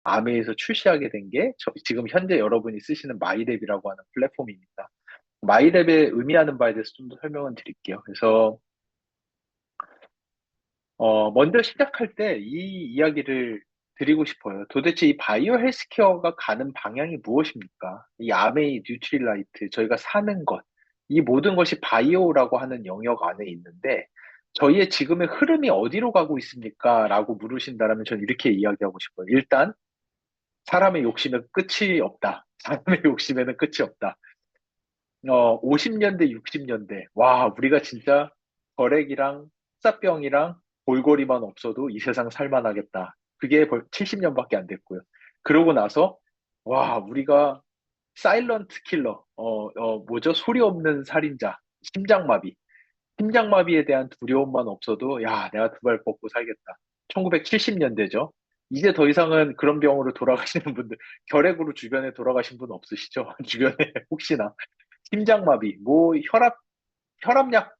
아메이에서 출시하게 된 게 지금 현재 여러분이 쓰시는 마이랩이라고 하는 플랫폼입니다. 마이랩의 의미하는 바에 대해서 좀 더 설명을 드릴게요. 그래서 먼저 시작할 때 이 이야기를 드리고 싶어요. 도대체 이 바이오 헬스케어가 가는 방향이 무엇입니까? 이 아메이 뉴트릴라이트, 저희가 사는 것, 이 모든 것이 바이오라고 하는 영역 안에 있는데, 저희의 지금의 흐름이 어디로 가고 있습니까? 라고 물으신다면 저는 이렇게 이야기하고 싶어요. 일단, 사람의 욕심에 끝이 없다. 사람의 욕심에는 끝이 없다. 50년대, 60년대. 와, 우리가 진짜 거렉이랑 흑사병이랑 볼거리만 없어도 이 세상 살만하겠다. 그게 70년밖에 안 됐고요. 그러고 나서, 와, 우리가 사일런트 킬러, 뭐죠? 소리 없는 살인자, 심장마비. 심장마비에 대한 두려움만 없어도, 야, 내가 두 발 뻗고 살겠다. 1970년대죠. 이제 더 이상은 그런 병으로 돌아가시는 분들, 결핵으로 주변에 돌아가신 분 없으시죠? 주변에 혹시나. 심장마비, 뭐 혈압약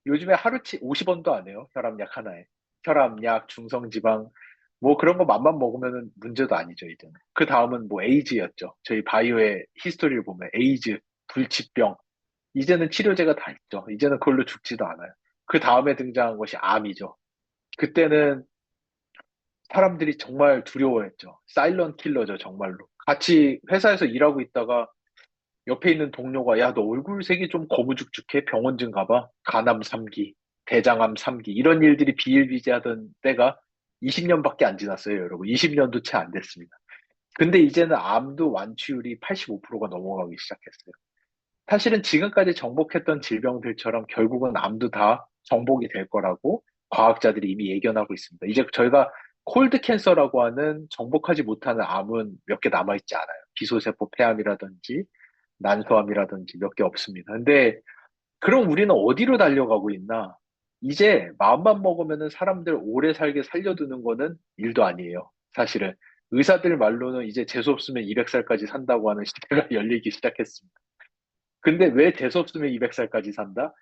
요즘에 하루치 50원도 안 해요. 혈압약 하나에. 혈압약, 중성지방 뭐 그런 거 맘만 먹으면 문제도 아니죠, 이제는. 그 다음은 뭐 에이즈였죠. 저희 바이오의 히스토리를 보면 에이즈, 불치병. 이제는 치료제가 다 있죠. 이제는 그걸로 죽지도 않아요. 그 다음에 등장한 것이 암이죠. 그때는 사람들이 정말 두려워했죠. 사일런트 킬러죠, 정말로. 같이 회사에서 일하고 있다가 옆에 있는 동료가 야, 너 얼굴색이 좀 거무죽죽해. 병원 좀 가봐. 간암 3기, 대장암 3기 이런 일들이 비일비재하던 때가 20년밖에 안 지났어요, 여러분. 20년도 채 안 됐습니다. 근데 이제는 암도 완치율이 85%가 넘어가기 시작했어요. 사실은 지금까지 정복했던 질병들처럼 결국은 암도 다 정복이 될 거라고 과학자들이 이미 예견하고 있습니다. 이제 저희가 콜드 캔서라고 하는 정복하지 못하는 암은 몇 개 남아있지 않아요. 기소세포 폐암이라든지 난소암이라든지 몇 개 없습니다. 근데 그럼 우리는 어디로 달려가고 있나? 이제 마음만 먹으면은 사람들 오래 살게 살려두는 거는 일도 아니에요. 사실은 의사들 말로는 이제 재수 없으면 200살까지 산다고 하는 시대가 열리기 시작했습니다. 근데 왜 재수 없으면 200살까지 산다?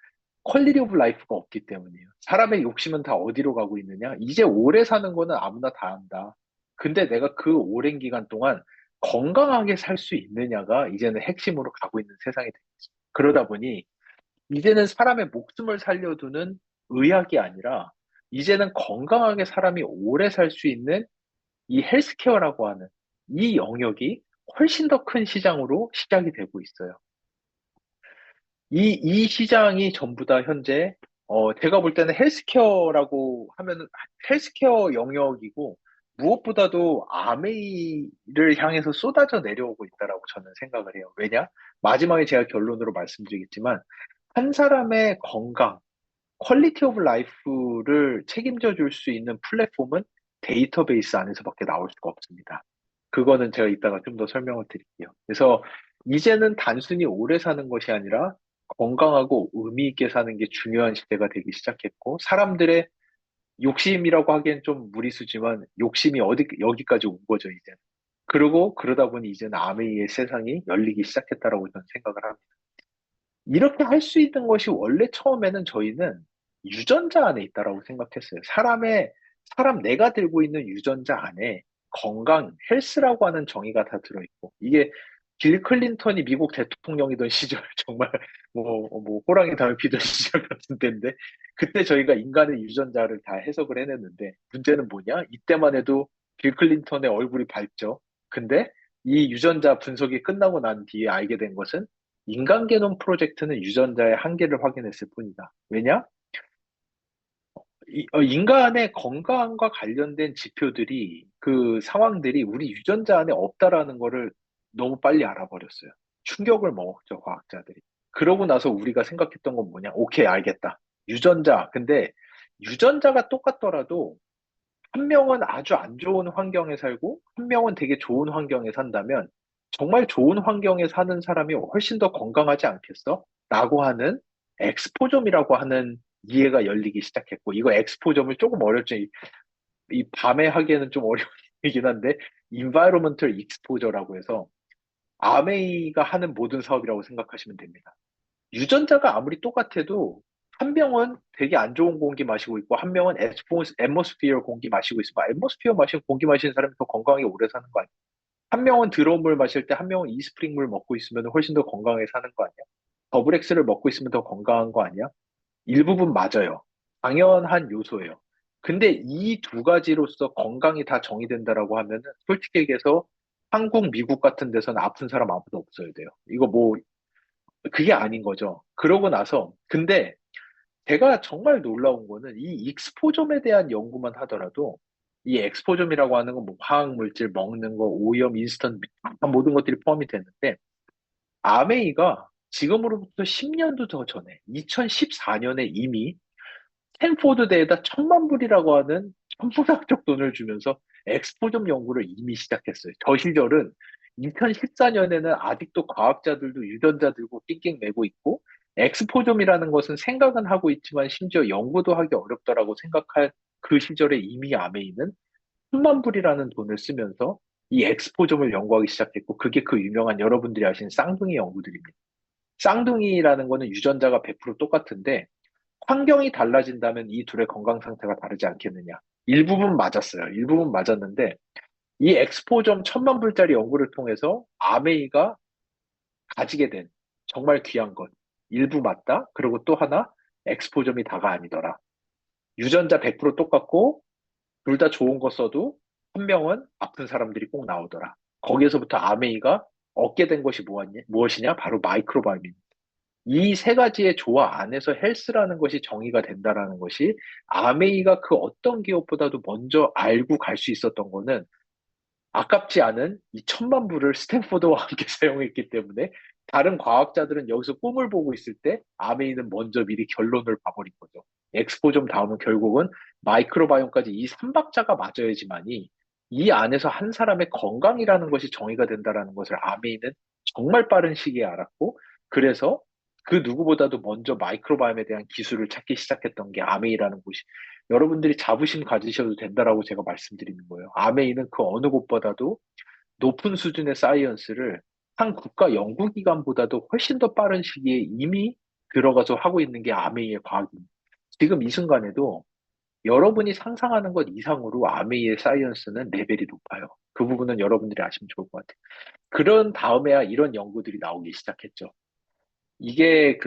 퀄리티 오브 라이프가 없기 때문이에요. 사람의 욕심은 다 어디로 가고 있느냐? 이제 오래 사는 거는 아무나 다 한다. 근데 내가 그 오랜 기간 동안 건강하게 살 수 있느냐가 이제는 핵심으로 가고 있는 세상이 되겠죠. 그러다 보니 이제는 사람의 목숨을 살려두는 의학이 아니라 이제는 건강하게 사람이 오래 살 수 있는 이 헬스케어라고 하는 이 영역이 훨씬 더 큰 시장으로 시작이 되고 있어요. 이 시장이 전부 다 현재, 제가 볼 때는 헬스케어라고 하면은 헬스케어 영역이고, 무엇보다도 아메이를 향해서 쏟아져 내려오고 있다라고 저는 생각을 해요. 왜냐? 마지막에 제가 결론으로 말씀드리겠지만, 한 사람의 건강, 퀄리티 오브 라이프를 책임져 줄 수 있는 플랫폼은 데이터베이스 안에서밖에 나올 수가 없습니다. 그거는 제가 이따가 좀 더 설명을 드릴게요. 그래서 이제는 단순히 오래 사는 것이 아니라 건강하고 의미 있게 사는 게 중요한 시대가 되기 시작했고, 사람들의 욕심이라고 하기엔 좀 무리수지만 욕심이 여기까지 온 거죠, 이제. 그리고 그러다 보니 이제는 아메이의 세상이 열리기 시작했다라고 저는 생각을 합니다. 이렇게 할 수 있는 것이 원래 처음에는 저희는 유전자 안에 있다라고 생각했어요. 사람 내가 들고 있는 유전자 안에 건강, 헬스라고 하는 정의가 다 들어있고, 이게 빌 클린턴이 미국 대통령이던 시절, 정말, 호랑이 담을 피던 시절 같은 때인데, 그때 저희가 인간의 유전자를 다 해석을 해냈는데, 문제는 뭐냐? 이때만 해도 빌 클린턴의 얼굴이 밝죠. 근데 이 유전자 분석이 끝나고 난 뒤에 알게 된 것은 인간 게놈 프로젝트는 유전자의 한계를 확인했을 뿐이다. 왜냐? 인간의 건강과 관련된 지표들이, 그 상황들이 우리 유전자 안에 없다라는 거를 너무 빨리 알아버렸어요. 충격을 먹었죠, 과학자들이. 그러고 나서 우리가 생각했던 건 뭐냐? 오케이, 알겠다. 유전자. 근데 유전자가 똑같더라도 한 명은 아주 안 좋은 환경에 살고 한 명은 되게 좋은 환경에 산다면 정말 좋은 환경에 사는 사람이 훨씬 더 건강하지 않겠어? 라고 하는 엑스포점이라고 하는 이해가 열리기 시작했고, 이거 엑스포점을 조금 어렵죠. 이 밤에 하기에는 좀 어려운 얘기긴 한데 environmental exposure라고 해서 아메이가 하는 모든 사업이라고 생각하시면 됩니다. 유전자가 아무리 똑같아도 한 명은 되게 안 좋은 공기 마시고 있고, 한 명은 앰모스피어 공기 마시고 있으면, 앰모스피어 마시고 공기 마시는 사람이 더 건강하게 오래 사는 거 아니야? 한 명은 더러운 물 마실 때 한 명은 이스프링 물 먹고 있으면 훨씬 더 건강하게 사는 거 아니야? 더블엑스를 먹고 있으면 더 건강한 거 아니야? 일부분 맞아요. 당연한 요소예요. 근데 이 두 가지로서 건강이 다 정의된다라고 하면은 솔직히 얘기해서 한국, 미국 같은 데서는 아픈 사람 아무도 없어야 돼요. 이거 뭐 그게 아닌 거죠. 그러고 나서 근데 제가 정말 놀라운 거는 이 익스포점에 대한 연구만 하더라도 이 엑스포점이라고 하는 건 뭐 화학물질 먹는 거, 오염, 인스턴트 모든 것들이 포함이 되는데 아메이가 지금으로부터 10년도 더 전에 2014년에 이미 스탠포드 대에다 1,000만 불이라고 하는 천문학적 돈을 주면서 엑스포점 연구를 이미 시작했어요. 저 시절은 2014년에는 아직도 과학자들도 유전자 들고 낑낑 매고 있고 엑스포점이라는 것은 생각은 하고 있지만 심지어 연구도 하기 어렵다라고 생각할 그 시절에 이미 아메이는 1,000만 불이라는 돈을 쓰면서 이 엑스포점을 연구하기 시작했고 그게 그 유명한 여러분들이 아시는 쌍둥이 연구들입니다. 쌍둥이라는 거는 유전자가 100% 똑같은데 환경이 달라진다면 이 둘의 건강 상태가 다르지 않겠느냐. 일부분 맞았어요. 일부분 맞았는데 이 엑스포점 1,000만 불짜리 연구를 통해서 아메이가 가지게 된 정말 귀한 것. 일부 맞다. 그리고 또 하나 엑스포점이 다가 아니더라. 유전자 100% 똑같고 둘 다 좋은 거 써도 한 명은 아픈 사람들이 꼭 나오더라. 거기에서부터 아메이가 얻게 된 것이 무엇이냐? 바로 마이크로바이옴입니다. 이 세 가지의 조화 안에서 헬스라는 것이 정의가 된다라는 것이 아메이가 그 어떤 기업보다도 먼저 알고 갈 수 있었던 거는 아깝지 않은 이 1,000만 불을 스탠포드와 함께 사용했기 때문에 다른 과학자들은 여기서 꿈을 보고 있을 때 아메이는 먼저 미리 결론을 봐버린 거죠. 엑스포점 다음은 결국은 마이크로바이옴까지 이 삼박자가 맞아야지만이 이 안에서 한 사람의 건강이라는 것이 정의가 된다라는 것을 아메이는 정말 빠른 시기에 알았고 그래서 그 누구보다도 먼저 마이크로바이옴에 대한 기술을 찾기 시작했던 게 아메이라는 곳이 여러분들이 자부심 가지셔도 된다라고 제가 말씀드리는 거예요. 아메이는 그 어느 곳보다도 높은 수준의 사이언스를 한 국가 연구기관보다도 훨씬 더 빠른 시기에 이미 들어가서 하고 있는 게 아메이의 과학입니다. 지금 이 순간에도 여러분이 상상하는 것 이상으로 아메이의 사이언스는 레벨이 높아요. 그 부분은 여러분들이 아시면 좋을 것 같아요. 그런 다음에야 이런 연구들이 나오기 시작했죠. 이게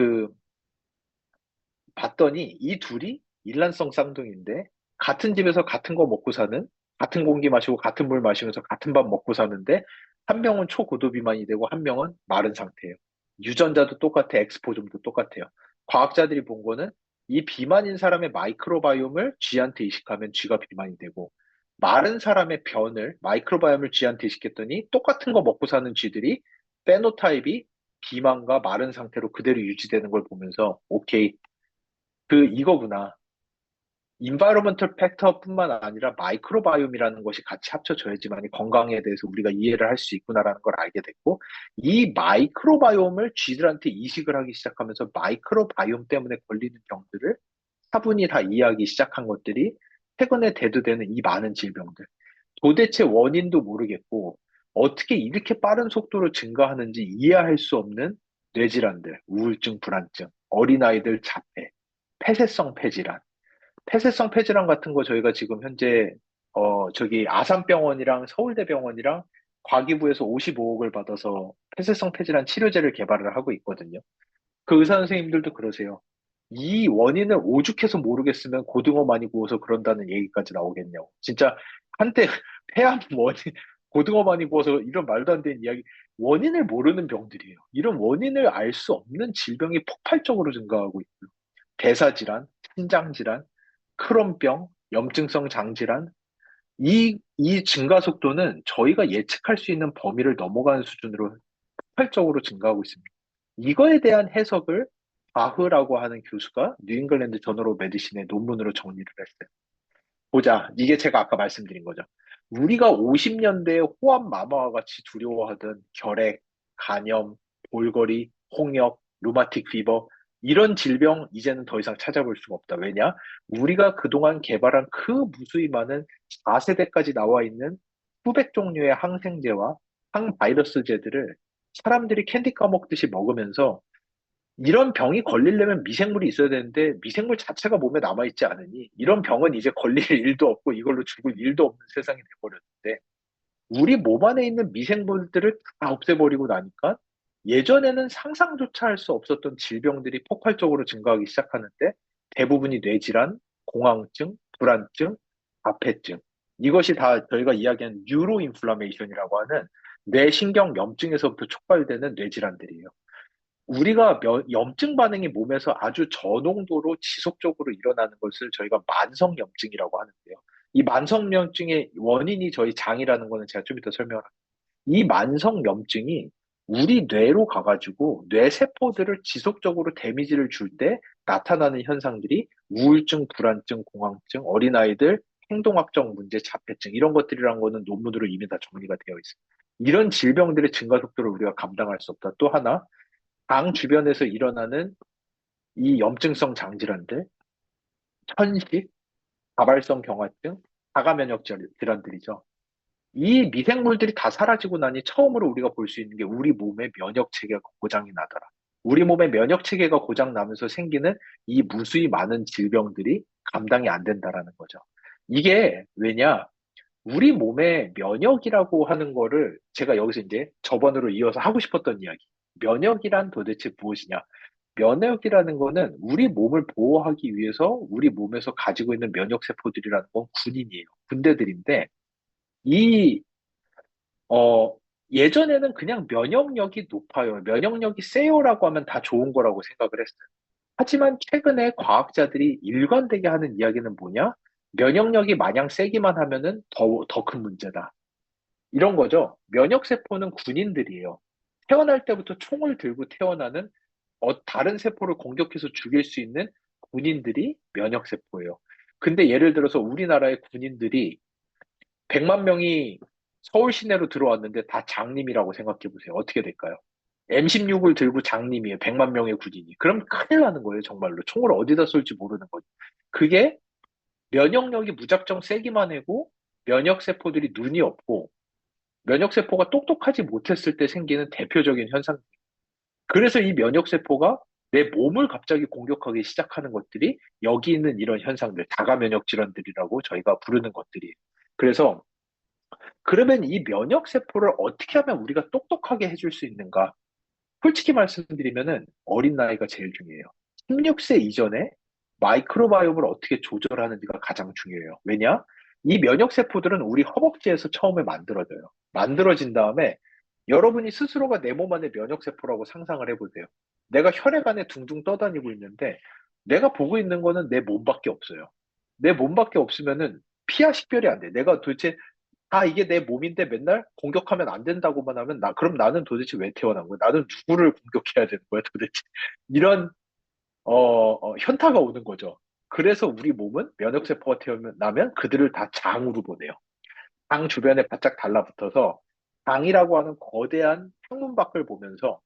봤더니 이 둘이 일란성 쌍둥이인데 같은 집에서 같은 거 먹고 사는 같은 공기 마시고 같은 물 마시면서 같은 밥 먹고 사는데 한 명은 초고도 비만이 되고 한 명은 마른 상태예요. 유전자도 똑같아, 엑스포좀도 똑같아요. 과학자들이 본 거는 이 비만인 사람의 마이크로바이옴을 쥐한테 이식하면 쥐가 비만이 되고 마른 사람의 변을 마이크로바이옴을 쥐한테 이식했더니 똑같은 거 먹고 사는 쥐들이 페노타입이 비만과 마른 상태로 그대로 유지되는 걸 보면서 오케이 이거구나. 인바이로먼털 팩터뿐만 아니라 마이크로바이옴이라는 것이 같이 합쳐져야지만 이 건강에 대해서 우리가 이해를 할 수 있구나라는 걸 알게 됐고, 이 마이크로바이옴을 쥐들한테 이식을 하기 시작하면서 마이크로바이옴 때문에 걸리는 병들을 차분히 다 이해하기 시작한 것들이 최근에 대두되는 이 많은 질병들. 도대체 원인도 모르겠고, 어떻게 이렇게 빠른 속도로 증가하는지 이해할 수 없는 뇌질환들, 우울증, 불안증, 어린아이들 자폐, 폐쇄성 폐질환. 폐쇄성 폐질환 같은 거 저희가 지금 현재, 저기 아산병원이랑 서울대병원이랑 과기부에서 55억을 받아서 폐쇄성 폐질환 치료제를 개발을 하고 있거든요. 그 의사 선생님들도 그러세요. 이 원인을 오죽해서 모르겠으면 고등어 많이 구워서 그런다는 얘기까지 나오겠냐고. 진짜 한때 폐암 원인, 고등어 많이 구워서 이런 말도 안 되는 이야기, 원인을 모르는 병들이에요. 이런 원인을 알 수 없는 질병이 폭발적으로 증가하고 있고요. 대사질환, 신장질환, 크론병, 염증성 장질환, 이 증가 속도는 저희가 예측할 수 있는 범위를 넘어가는 수준으로 폭발적으로 증가하고 있습니다. 이거에 대한 해석을 바흐라고 하는 교수가 뉴잉글랜드 저널 오브 메디신의 논문으로 정리를 했어요. 보자. 이게 제가 아까 말씀드린 거죠. 우리가 50년대에 호암 마마와 같이 두려워하던 결핵, 간염, 볼거리, 홍역, 루마틱 피버 이런 질병 이제는 더 이상 찾아볼 수가 없다. 왜냐? 우리가 그동안 개발한 그 무수히 많은 4세대까지 나와 있는 수백 종류의 항생제와 항바이러스제들을 사람들이 캔디 까먹듯이 먹으면서 이런 병이 걸리려면 미생물이 있어야 되는데 미생물 자체가 몸에 남아있지 않으니 이런 병은 이제 걸릴 일도 없고 이걸로 죽을 일도 없는 세상이 돼버렸는데 우리 몸 안에 있는 미생물들을 다 없애버리고 나니까 예전에는 상상조차 할 수 없었던 질병들이 폭발적으로 증가하기 시작하는데 대부분이 뇌질환, 공황증, 불안증, 자폐증. 이것이 다 저희가 이야기하는 뉴로 인플라메이션이라고 하는 뇌신경 염증에서부터 촉발되는 뇌질환들이에요. 우리가 염증 반응이 몸에서 아주 저농도로 지속적으로 일어나는 것을 저희가 만성염증이라고 하는데요. 이 만성염증의 원인이 저희 장이라는 거는 제가 좀 이따 설명을 할게요. 이 만성염증이 우리 뇌로 가가지고 뇌세포들을 지속적으로 데미지를 줄 때 나타나는 현상들이 우울증, 불안증, 공황증, 어린아이들 행동학적 문제, 자폐증 이런 것들이란 거는 논문으로 이미 다 정리가 되어 있습니다. 이런 질병들의 증가 속도를 우리가 감당할 수 없다. 또 하나, 당 주변에서 일어나는 이 염증성 장질환들, 천식, 다발성 경화증, 자가면역 질환들이죠. 이 미생물들이 다 사라지고 나니 처음으로 우리가 볼 수 있는 게 우리 몸의 면역 체계가 고장이 나더라. 우리 몸의 면역 체계가 고장 나면서 생기는 이 무수히 많은 질병들이 감당이 안 된다라는 거죠. 이게 왜냐? 우리 몸의 면역이라고 하는 거를 제가 여기서 이제 저번으로 이어서 하고 싶었던 이야기. 면역이란 도대체 무엇이냐? 면역이라는 거는 우리 몸을 보호하기 위해서 우리 몸에서 가지고 있는 면역세포들이라는 건 군인이에요. 군대들인데, 이, 어, 예전에는 그냥 면역력이 높아요. 면역력이 세요라고 하면 다 좋은 거라고 생각을 했어요. 하지만 최근에 과학자들이 일관되게 하는 이야기는 뭐냐? 면역력이 마냥 세기만 하면은 더 큰 문제다. 이런 거죠. 면역세포는 군인들이에요. 태어날 때부터 총을 들고 태어나는 다른 세포를 공격해서 죽일 수 있는 군인들이 면역세포예요. 근데 예를 들어서 우리나라의 군인들이 100만 명이 서울 시내로 들어왔는데 다 장님이라고 생각해 보세요. 어떻게 될까요? M16을 들고 장님이에요. 100만 명의 군인이. 그럼 큰일 나는 거예요, 정말로. 총을 어디다 쏠지 모르는 거죠. 그게 면역력이 무작정 세기만 하고 면역세포들이 눈이 없고 면역세포가 똑똑하지 못했을 때 생기는 대표적인 현상. 그래서 이 면역세포가 내 몸을 갑자기 공격하기 시작하는 것들이 여기 있는 이런 현상들, 다가 면역 질환들이라고 저희가 부르는 것들이. 그래서 그러면 이 면역세포를 어떻게 하면 우리가 똑똑하게 해줄 수 있는가? 솔직히 말씀드리면은 어린 나이가 제일 중요해요. 16세 이전에 마이크로바이옴을 어떻게 조절하는지가 가장 중요해요. 왜냐? 이 면역세포들은 우리 허벅지에서 처음에 만들어져요. 만들어진 다음에 여러분이 스스로가 내 몸 안에 면역세포라고 상상을 해보세요. 내가 혈액 안에 둥둥 떠다니고 있는데 내가 보고 있는 거는 내 몸밖에 없어요. 내 몸밖에 없으면은 피하 식별이 안 돼. 내가 도대체 이게 내 몸인데 맨날 공격하면 안 된다고만 하면 그럼 나는 도대체 왜 태어난 거야? 나는 누구를 공격해야 되는 거야, 도대체? 이런, 현타가 오는 거죠. 그래서 우리 몸은 면역세포가 태어나면 그들을 다 장으로 보내요. 장 주변에 바짝 달라붙어서 장이라고 하는 거대한 항문밖을 보면서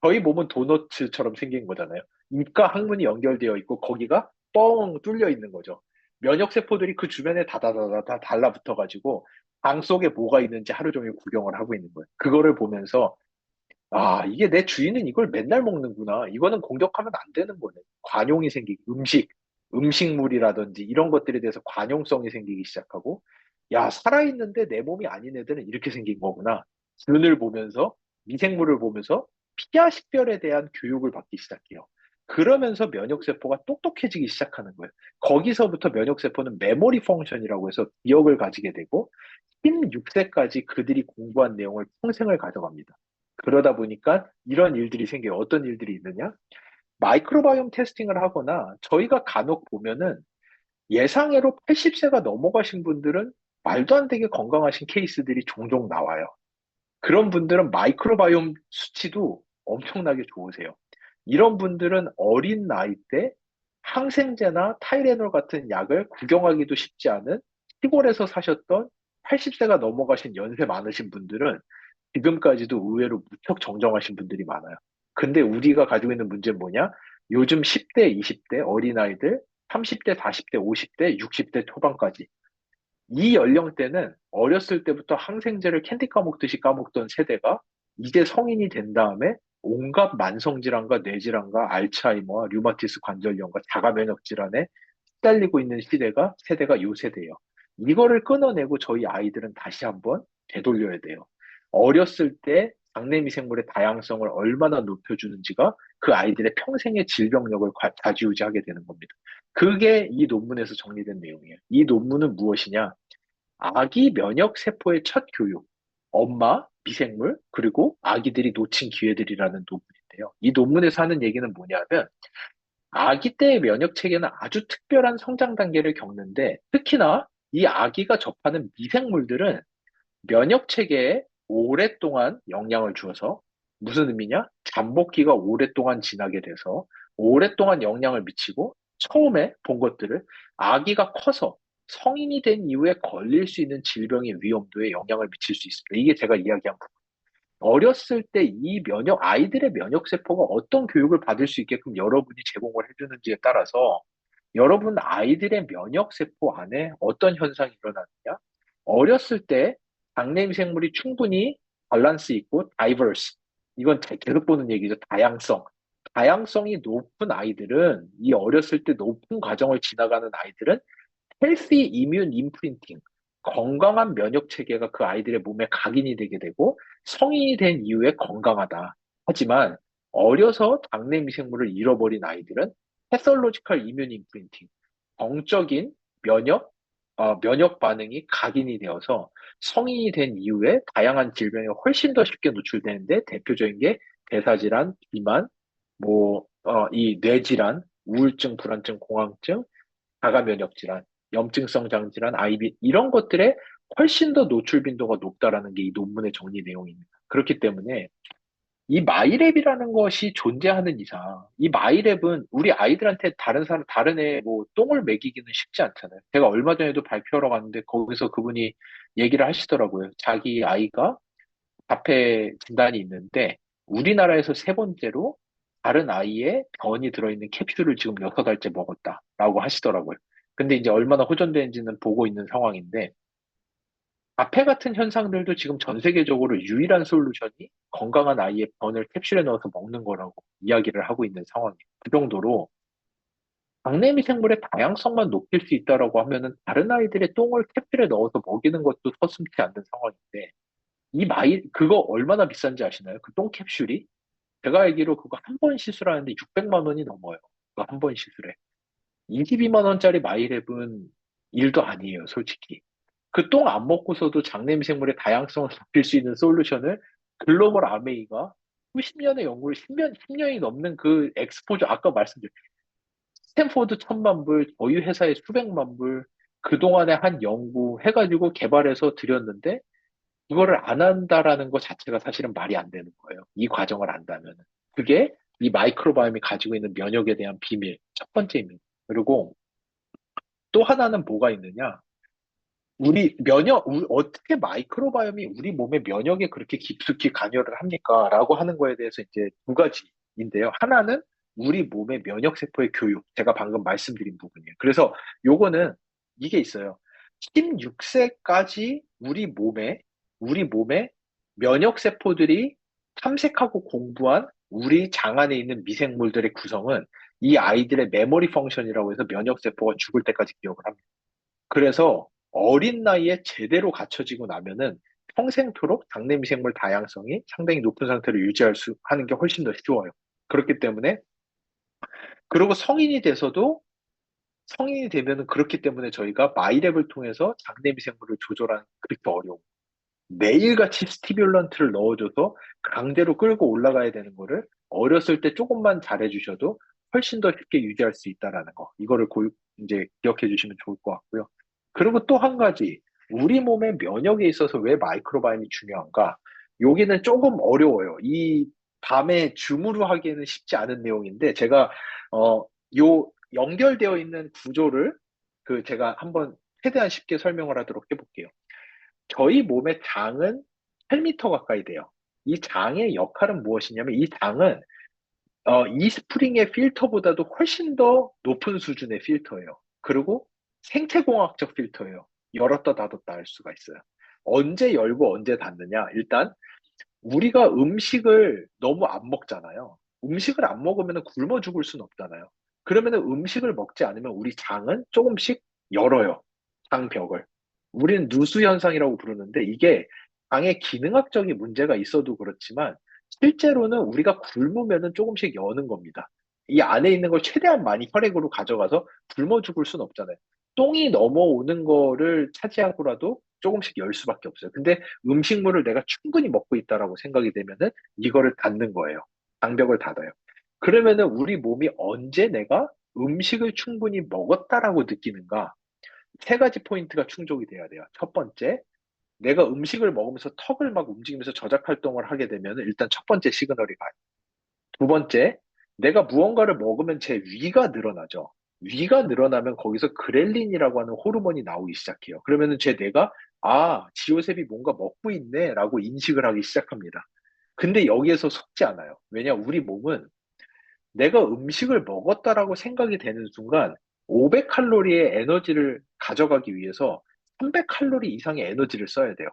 저희 몸은 도너츠처럼 생긴 거잖아요. 입과 항문이 연결되어 있고 거기가 뻥 뚫려 있는 거죠. 면역세포들이 그 주변에 다다다다 달라붙어가지고 장 속에 뭐가 있는지 하루 종일 구경을 하고 있는 거예요. 그거를 보면서 이게 내 주인은 이걸 맨날 먹는구나. 이거는 공격하면 안 되는 거네. 관용이 생기기, 음식물이라든지 이런 것들에 대해서 관용성이 생기기 시작하고, 야, 살아있는데 내 몸이 아닌 애들은 이렇게 생긴 거구나. 눈을 보면서, 미생물을 보면서 피하 식별에 대한 교육을 받기 시작해요. 그러면서 면역세포가 똑똑해지기 시작하는 거예요. 거기서부터 면역세포는 메모리 펑션이라고 해서 기억을 가지게 되고, 16세까지 그들이 공부한 내용을 평생을 가져갑니다. 그러다 보니까 이런 일들이 생겨요. 어떤 일들이 있느냐? 마이크로바이옴 테스팅을 하거나 저희가 간혹 보면은 예상외로 80세가 넘어가신 분들은 말도 안 되게 건강하신 케이스들이 종종 나와요. 그런 분들은 마이크로바이옴 수치도 엄청나게 좋으세요. 이런 분들은 어린 나이 때 항생제나 타이레놀 같은 약을 구경하기도 쉽지 않은 시골에서 사셨던 80세가 넘어가신 연세 많으신 분들은 지금까지도 의외로 무척 정정하신 분들이 많아요. 근데 우리가 가지고 있는 문제는 뭐냐? 요즘 10대, 20대 어린아이들, 30대, 40대, 50대, 60대 초반까지 이 연령대는 어렸을 때부터 항생제를 캔디 까먹듯이 까먹던 세대가 이제 성인이 된 다음에 온갖 만성질환과 뇌질환과 알츠하이머와 류마티스 관절염과 자가면역 질환에 시달리고 있는 세대가 요 세대예요. 이거를 끊어내고 저희 아이들은 다시 한번 되돌려야 돼요. 어렸을 때 장내미생물의 다양성을 얼마나 높여주는지가 그 아이들의 평생의 질병력을 좌지우지하게 되는 겁니다. 그게 이 논문에서 정리된 내용이에요. 이 논문은 무엇이냐? 아기 면역 세포의 첫 교육, 엄마, 미생물, 그리고 아기들이 놓친 기회들이라는 논문인데요. 이 논문에서 하는 얘기는 뭐냐면, 아기 때의 면역 체계는 아주 특별한 성장 단계를 겪는데, 특히나 이 아기가 접하는 미생물들은 면역 체계에 오랫동안 영향을 주어서, 무슨 의미냐? 잠복기가 오랫동안 지나게 돼서 오랫동안 영향을 미치고, 처음에 본 것들을 아기가 커서 성인이 된 이후에 걸릴 수 있는 질병의 위험도에 영향을 미칠 수 있습니다. 이게 제가 이야기한 부분. 어렸을 때 아이들의 면역세포가 어떤 교육을 받을 수 있게끔 여러분이 제공을 해주는지에 따라서 여러분 아이들의 면역세포 안에 어떤 현상이 일어나느냐? 어렸을 때 장내미생물이 충분히 밸런스 있고 다이버스. 이건 계속 보는 얘기죠. 다양성. 다양성이 높은 아이들은 이 어렸을 때 높은 과정을 지나가는 아이들은 헬시 이뮨 임프린팅, 건강한 면역 체계가 그 아이들의 몸에 각인이 되게 되고 성인이 된 이후에 건강하다. 하지만 어려서 장내 미생물을 잃어버린 아이들은 패설로지컬 이뮨 임프린팅, 병적인 면역 면역 반응이 각인이 되어서 성인이 된 이후에 다양한 질병에 훨씬 더 쉽게 노출되는데 대표적인 게 대사질환, 비만, 이 뇌질환, 우울증, 불안증, 공황증, 자가면역 질환, 염증성 장질환, IB 이런 것들에 훨씬 더 노출 빈도가 높다라는 게 이 논문의 정리 내용입니다. 그렇기 때문에 이 마이랩이라는 것이 존재하는 이상, 이 마이랩은 우리 아이들한테 다른 애 똥을 먹이기는 쉽지 않잖아요. 제가 얼마 전에도 발표하러 갔는데 거기서 그분이 얘기를 하시더라고요. 자기 아이가 자폐 진단이 있는데 우리나라에서 세 번째로 다른 아이의 변이 들어있는 캡슐을 지금 6알째 먹었다라고 하시더라고요. 근데 이제 얼마나 호전되는지는 보고 있는 상황인데 자폐 같은 현상들도 지금 전 세계적으로 유일한 솔루션이 건강한 아이의 변을 캡슐에 넣어서 먹는 거라고 이야기를 하고 있는 상황이에요. 그 정도로 장내미생물의 다양성만 높일 수 있다라고 하면은 다른 아이들의 똥을 캡슐에 넣어서 먹이는 것도 서슴지 않는 상황인데 그거 얼마나 비싼지 아시나요? 그 똥 캡슐이? 제가 알기로 그거 한 번 시술하는데 600만 원이 넘어요. 그거 한 번 시술에. 22만 원짜리 마이랩은 일도 아니에요, 솔직히. 그 똥 안 먹고서도 장내미생물의 다양성을 높일 수 있는 솔루션을 글로벌 아메이가 수십 년의 연구를 10년이 넘는 그 엑스포저, 아까 말씀드린 스탠포드 1,000만 불, 저희 회사에 수백만 불, 그동안에 한 연구 해가지고 개발해서 드렸는데 이거를 안 한다라는 것 자체가 사실은 말이 안 되는 거예요. 이 과정을 안다면. 그게 이 마이크로바이옴이 가지고 있는 면역에 대한 비밀, 첫 번째입니다. 그리고 또 하나는 뭐가 있느냐? 어떻게 마이크로바이옴이 우리 몸의 면역에 그렇게 깊숙이 관여를 합니까? 라고 하는 거에 대해서 이제 두 가지인데요. 하나는 우리 몸의 면역세포의 교육. 제가 방금 말씀드린 부분이에요. 그래서 요거는 이게 있어요. 16세까지 우리 몸에 면역세포들이 탐색하고 공부한 우리 장 안에 있는 미생물들의 구성은 이 아이들의 메모리 펑션이라고 해서 면역세포가 죽을 때까지 기억을 합니다. 그래서 어린 나이에 제대로 갖춰지고 나면은 평생토록 장내 미생물 다양성이 상당히 높은 상태로 하는 게 훨씬 더 쉬워요. 그렇기 때문에, 그리고 성인이 되면은 그렇기 때문에 저희가 마이랩을 통해서 장내 미생물을 조절하는 게 그렇게 어려워. 매일같이 스티뮬런트를 넣어줘서 강제로 끌고 올라가야 되는 거를 어렸을 때 조금만 잘해주셔도 훨씬 더 쉽게 유지할 수 있다라는 거. 이거를 이제 기억해 주시면 좋을 것 같고요. 그리고 또 한 가지, 우리 몸의 면역에 있어서 왜 마이크로바이옴이 중요한가? 여기는 조금 어려워요. 이 밤에 줌으로 하기에는 쉽지 않은 내용인데, 제가, 요 연결되어 있는 구조를 제가 한번 최대한 쉽게 설명을 하도록 해볼게요. 저희 몸의 장은 8미터 가까이 돼요. 이 장의 역할은 무엇이냐면 이 장은 이 스프링의 필터보다도 훨씬 더 높은 수준의 필터예요. 그리고 생체공학적 필터예요. 열었다 닫았다 할 수가 있어요. 언제 열고 언제 닫느냐? 일단 우리가 음식을 너무 안 먹잖아요. 음식을 안 먹으면 굶어 죽을 순 없잖아요. 그러면 음식을 먹지 않으면 우리 장은 조금씩 열어요. 장벽을. 우리는 누수 현상이라고 부르는데 이게 장에 기능학적인 문제가 있어도 그렇지만 실제로는 우리가 굶으면 조금씩 여는 겁니다. 이 안에 있는 걸 최대한 많이 혈액으로 가져가서 굶어 죽을 순 없잖아요. 똥이 넘어오는 거를 차지하고라도 조금씩 열 수밖에 없어요. 근데 음식물을 내가 충분히 먹고 있다라고 생각이 되면은 이거를 닫는 거예요. 장벽을 닫아요. 그러면은 우리 몸이 언제 내가 음식을 충분히 먹었다라고 느끼는가? 세 가지 포인트가 충족이 돼야 돼요. 첫 번째, 내가 음식을 먹으면서 턱을 막 움직이면서 저작 활동을 하게 되면 일단 첫 번째 시그널이 가요. 두 번째, 내가 무언가를 먹으면 제 위가 늘어나죠. 위가 늘어나면 거기서 그렐린이라고 하는 호르몬이 나오기 시작해요. 그러면은 제 뇌가 지오셉이 뭔가 먹고 있네라고 인식을 하기 시작합니다. 근데 여기에서 속지 않아요. 왜냐, 우리 몸은 내가 음식을 먹었다라고 생각이 되는 순간 500칼로리의 에너지를 가져가기 위해서 300칼로리 이상의 에너지를 써야 돼요.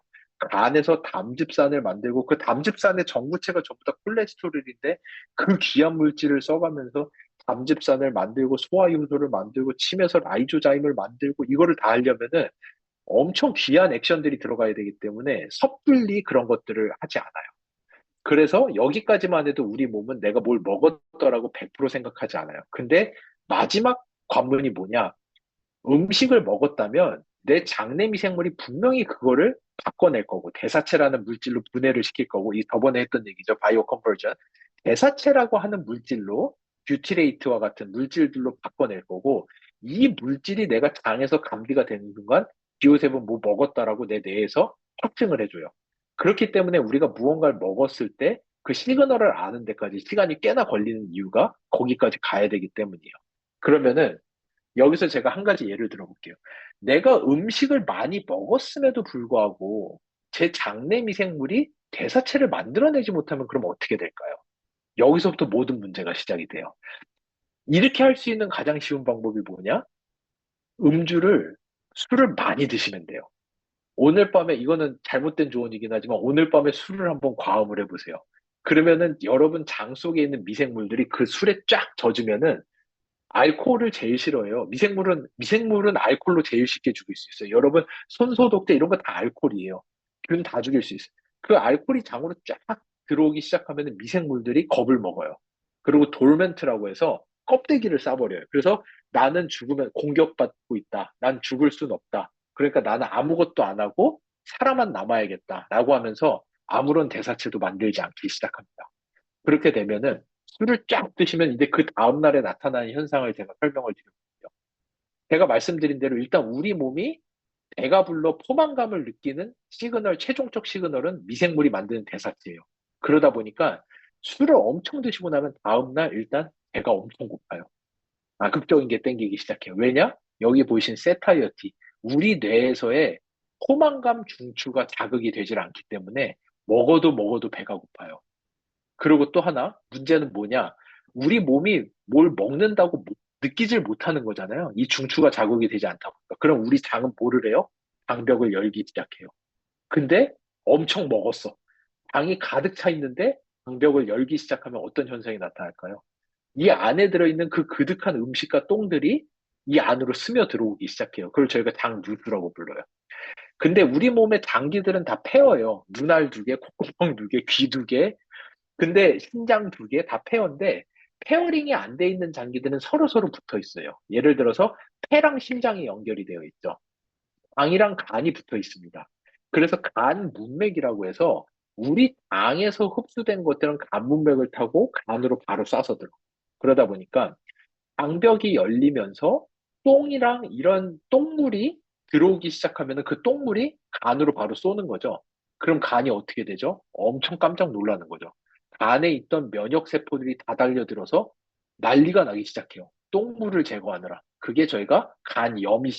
간에서 담즙산을 만들고 그 담즙산의 전구체가 전부 다 콜레스테롤인데 그 귀한 물질을 써가면서 담즙산을 만들고 소화효소를 만들고 침에서 라이조자임을 만들고 이거를 다 하려면은 엄청 귀한 액션들이 들어가야 되기 때문에 섣불리 그런 것들을 하지 않아요. 그래서 여기까지만 해도 우리 몸은 내가 뭘 먹었더라고 100% 생각하지 않아요. 근데 마지막 관문이 뭐냐? 음식을 먹었다면 내 장내 미생물이 분명히 그거를 바꿔낼 거고 대사체라는 물질로 분해를 시킬 거고 이 저번에 했던 얘기죠. 바이오 컨버전. 대사체라고 하는 물질로 뷰티레이트와 같은 물질들로 바꿔낼 거고 이 물질이 내가 장에서 감비가 되는 순간 비오셉은 뭐 먹었다라고 내 뇌에서 확증을 해줘요. 그렇기 때문에 우리가 무언가를 먹었을 때 그 시그널을 아는 데까지 시간이 꽤나 걸리는 이유가 거기까지 가야 되기 때문이에요. 그러면은 여기서 제가 한 가지 예를 들어볼게요. 내가 음식을 많이 먹었음에도 불구하고 제 장내 미생물이 대사체를 만들어내지 못하면 그럼 어떻게 될까요? 여기서부터 모든 문제가 시작이 돼요. 이렇게 할 수 있는 가장 쉬운 방법이 뭐냐? 음주를, 술을 많이 드시면 돼요. 오늘 밤에, 이거는 잘못된 조언이긴 하지만 오늘 밤에 술을 한번 과음을 해보세요. 그러면은 여러분 장 속에 있는 미생물들이 그 술에 쫙 젖으면은 알코올을 제일 싫어해요. 미생물은 알코올로 제일 쉽게 죽일 수 있어요. 여러분, 손소독제 이런 거 다 알코올이에요. 균 다 죽일 수 있어요. 그 알코올이 장으로 쫙 들어오기 시작하면 미생물들이 겁을 먹어요. 그리고 돌멘트라고 해서 껍데기를 싸버려요. 그래서 나는 죽으면 공격받고 있다. 난 죽을 순 없다. 그러니까 나는 아무것도 안 하고 살아만 남아야겠다. 라고 하면서 아무런 대사체도 만들지 않기 시작합니다. 그렇게 되면은 술을 쫙 드시면 이제 그 다음날에 나타나는 현상을 제가 설명을 드렸거든요. 제가 말씀드린 대로 일단 우리 몸이 배가 불러 포만감을 느끼는 시그널, 최종적 시그널은 미생물이 만드는 대사체예요. 그러다 보니까 술을 엄청 드시고 나면 다음날 일단 배가 엄청 고파요. 극적인 게 땡기기 시작해요. 왜냐? 여기 보이신 세타이어티. 우리 뇌에서의 포만감 중추가 자극이 되질 않기 때문에 먹어도 배가 고파요. 그리고 또 하나, 문제는 뭐냐? 우리 몸이 뭘 먹는다고 느끼질 못하는 거잖아요. 이 중추가 자극이 되지 않다 보니까. 그럼 우리 장은 뭐를 해요? 장벽을 열기 시작해요. 근데 엄청 먹었어. 장이 가득 차 있는데 장벽을 열기 시작하면 어떤 현상이 나타날까요? 이 안에 들어있는 그 그득한 음식과 똥들이 이 안으로 스며 들어오기 시작해요. 그걸 저희가 장누수라고 불러요. 근데 우리 몸의 장기들은 다 패어요. 눈알 두 개, 콧구멍 두 개, 귀 두 개, 근데 신장 두 개 다 페어인데 페어링이 안 돼 있는 장기들은 서로 붙어 있어요. 예를 들어서 폐랑 심장이 연결이 되어 있죠. 장이랑 간이 붙어 있습니다. 그래서 간 문맥이라고 해서 우리 장에서 흡수된 것들은 간 문맥을 타고 간으로 바로 쏴서 들어. 그러다 보니까 장벽이 열리면서 똥이랑 이런 똥물이 들어오기 시작하면 그 똥물이 간으로 바로 쏘는 거죠. 그럼 간이 어떻게 되죠? 엄청 깜짝 놀라는 거죠. 간에 있던 면역 세포들이 다 달려들어서 난리가 나기 시작해요. 똥물을 제거하느라. 그게 저희가 간염이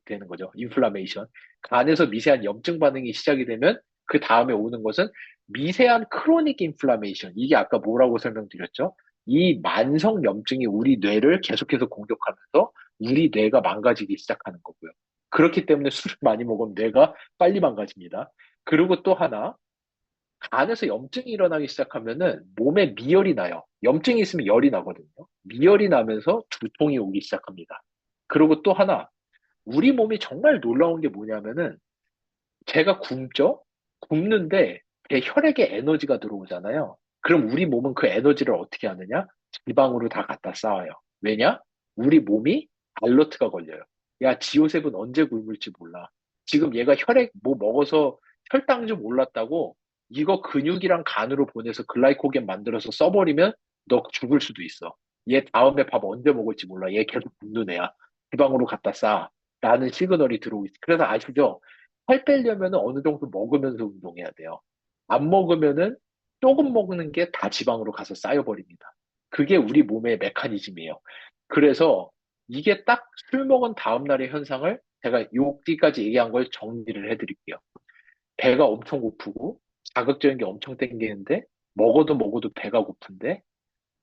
되는 거죠. 인플라메이션. 간에서 미세한 염증 반응이 시작이 되면 그 다음에 오는 것은 미세한 크로닉 인플라메이션. 이게 아까 뭐라고 설명드렸죠? 이 만성 염증이 우리 뇌를 계속해서 공격하면서 우리 뇌가 망가지기 시작하는 거고요. 그렇기 때문에 술을 많이 먹으면 뇌가 빨리 망가집니다. 그리고 또 하나, 안에서 염증이 일어나기 시작하면은 몸에 미열이 나요. 염증이 있으면 열이 나거든요. 미열이 나면서 두통이 오기 시작합니다. 그리고 또 하나, 우리 몸이 정말 놀라운 게 뭐냐면은 제가 굶죠? 굶는데 제 혈액에 에너지가 들어오잖아요. 그럼 우리 몸은 그 에너지를 어떻게 하느냐? 지방으로 다 갖다 쌓아요. 왜냐? 우리 몸이 알러트가 걸려요. 야, 지호셉은 언제 굶을지 몰라. 지금 얘가 혈액 뭐 먹어서 혈당 좀 올랐다고 이거 근육이랑 간으로 보내서 글라이코겐 만들어서 써버리면 너 죽을 수도 있어. 얘 다음에 밥 언제 먹을지 몰라. 얘 계속 굶는 애야. 지방으로 갖다 쌓아. 라는 시그널이 들어오고 있어. 그래서 아시죠? 살 빼려면 어느 정도 먹으면서 운동해야 돼요. 안 먹으면은 조금 먹는 게 다 지방으로 가서 쌓여버립니다. 그게 우리 몸의 메커니즘이에요. 그래서 이게 딱 술 먹은 다음 날의 현상을 제가 여기까지 얘기한 걸 정리를 해드릴게요. 배가 엄청 고프고 자극적인 게 엄청 땡기는데 먹어도 먹어도 배가 고픈데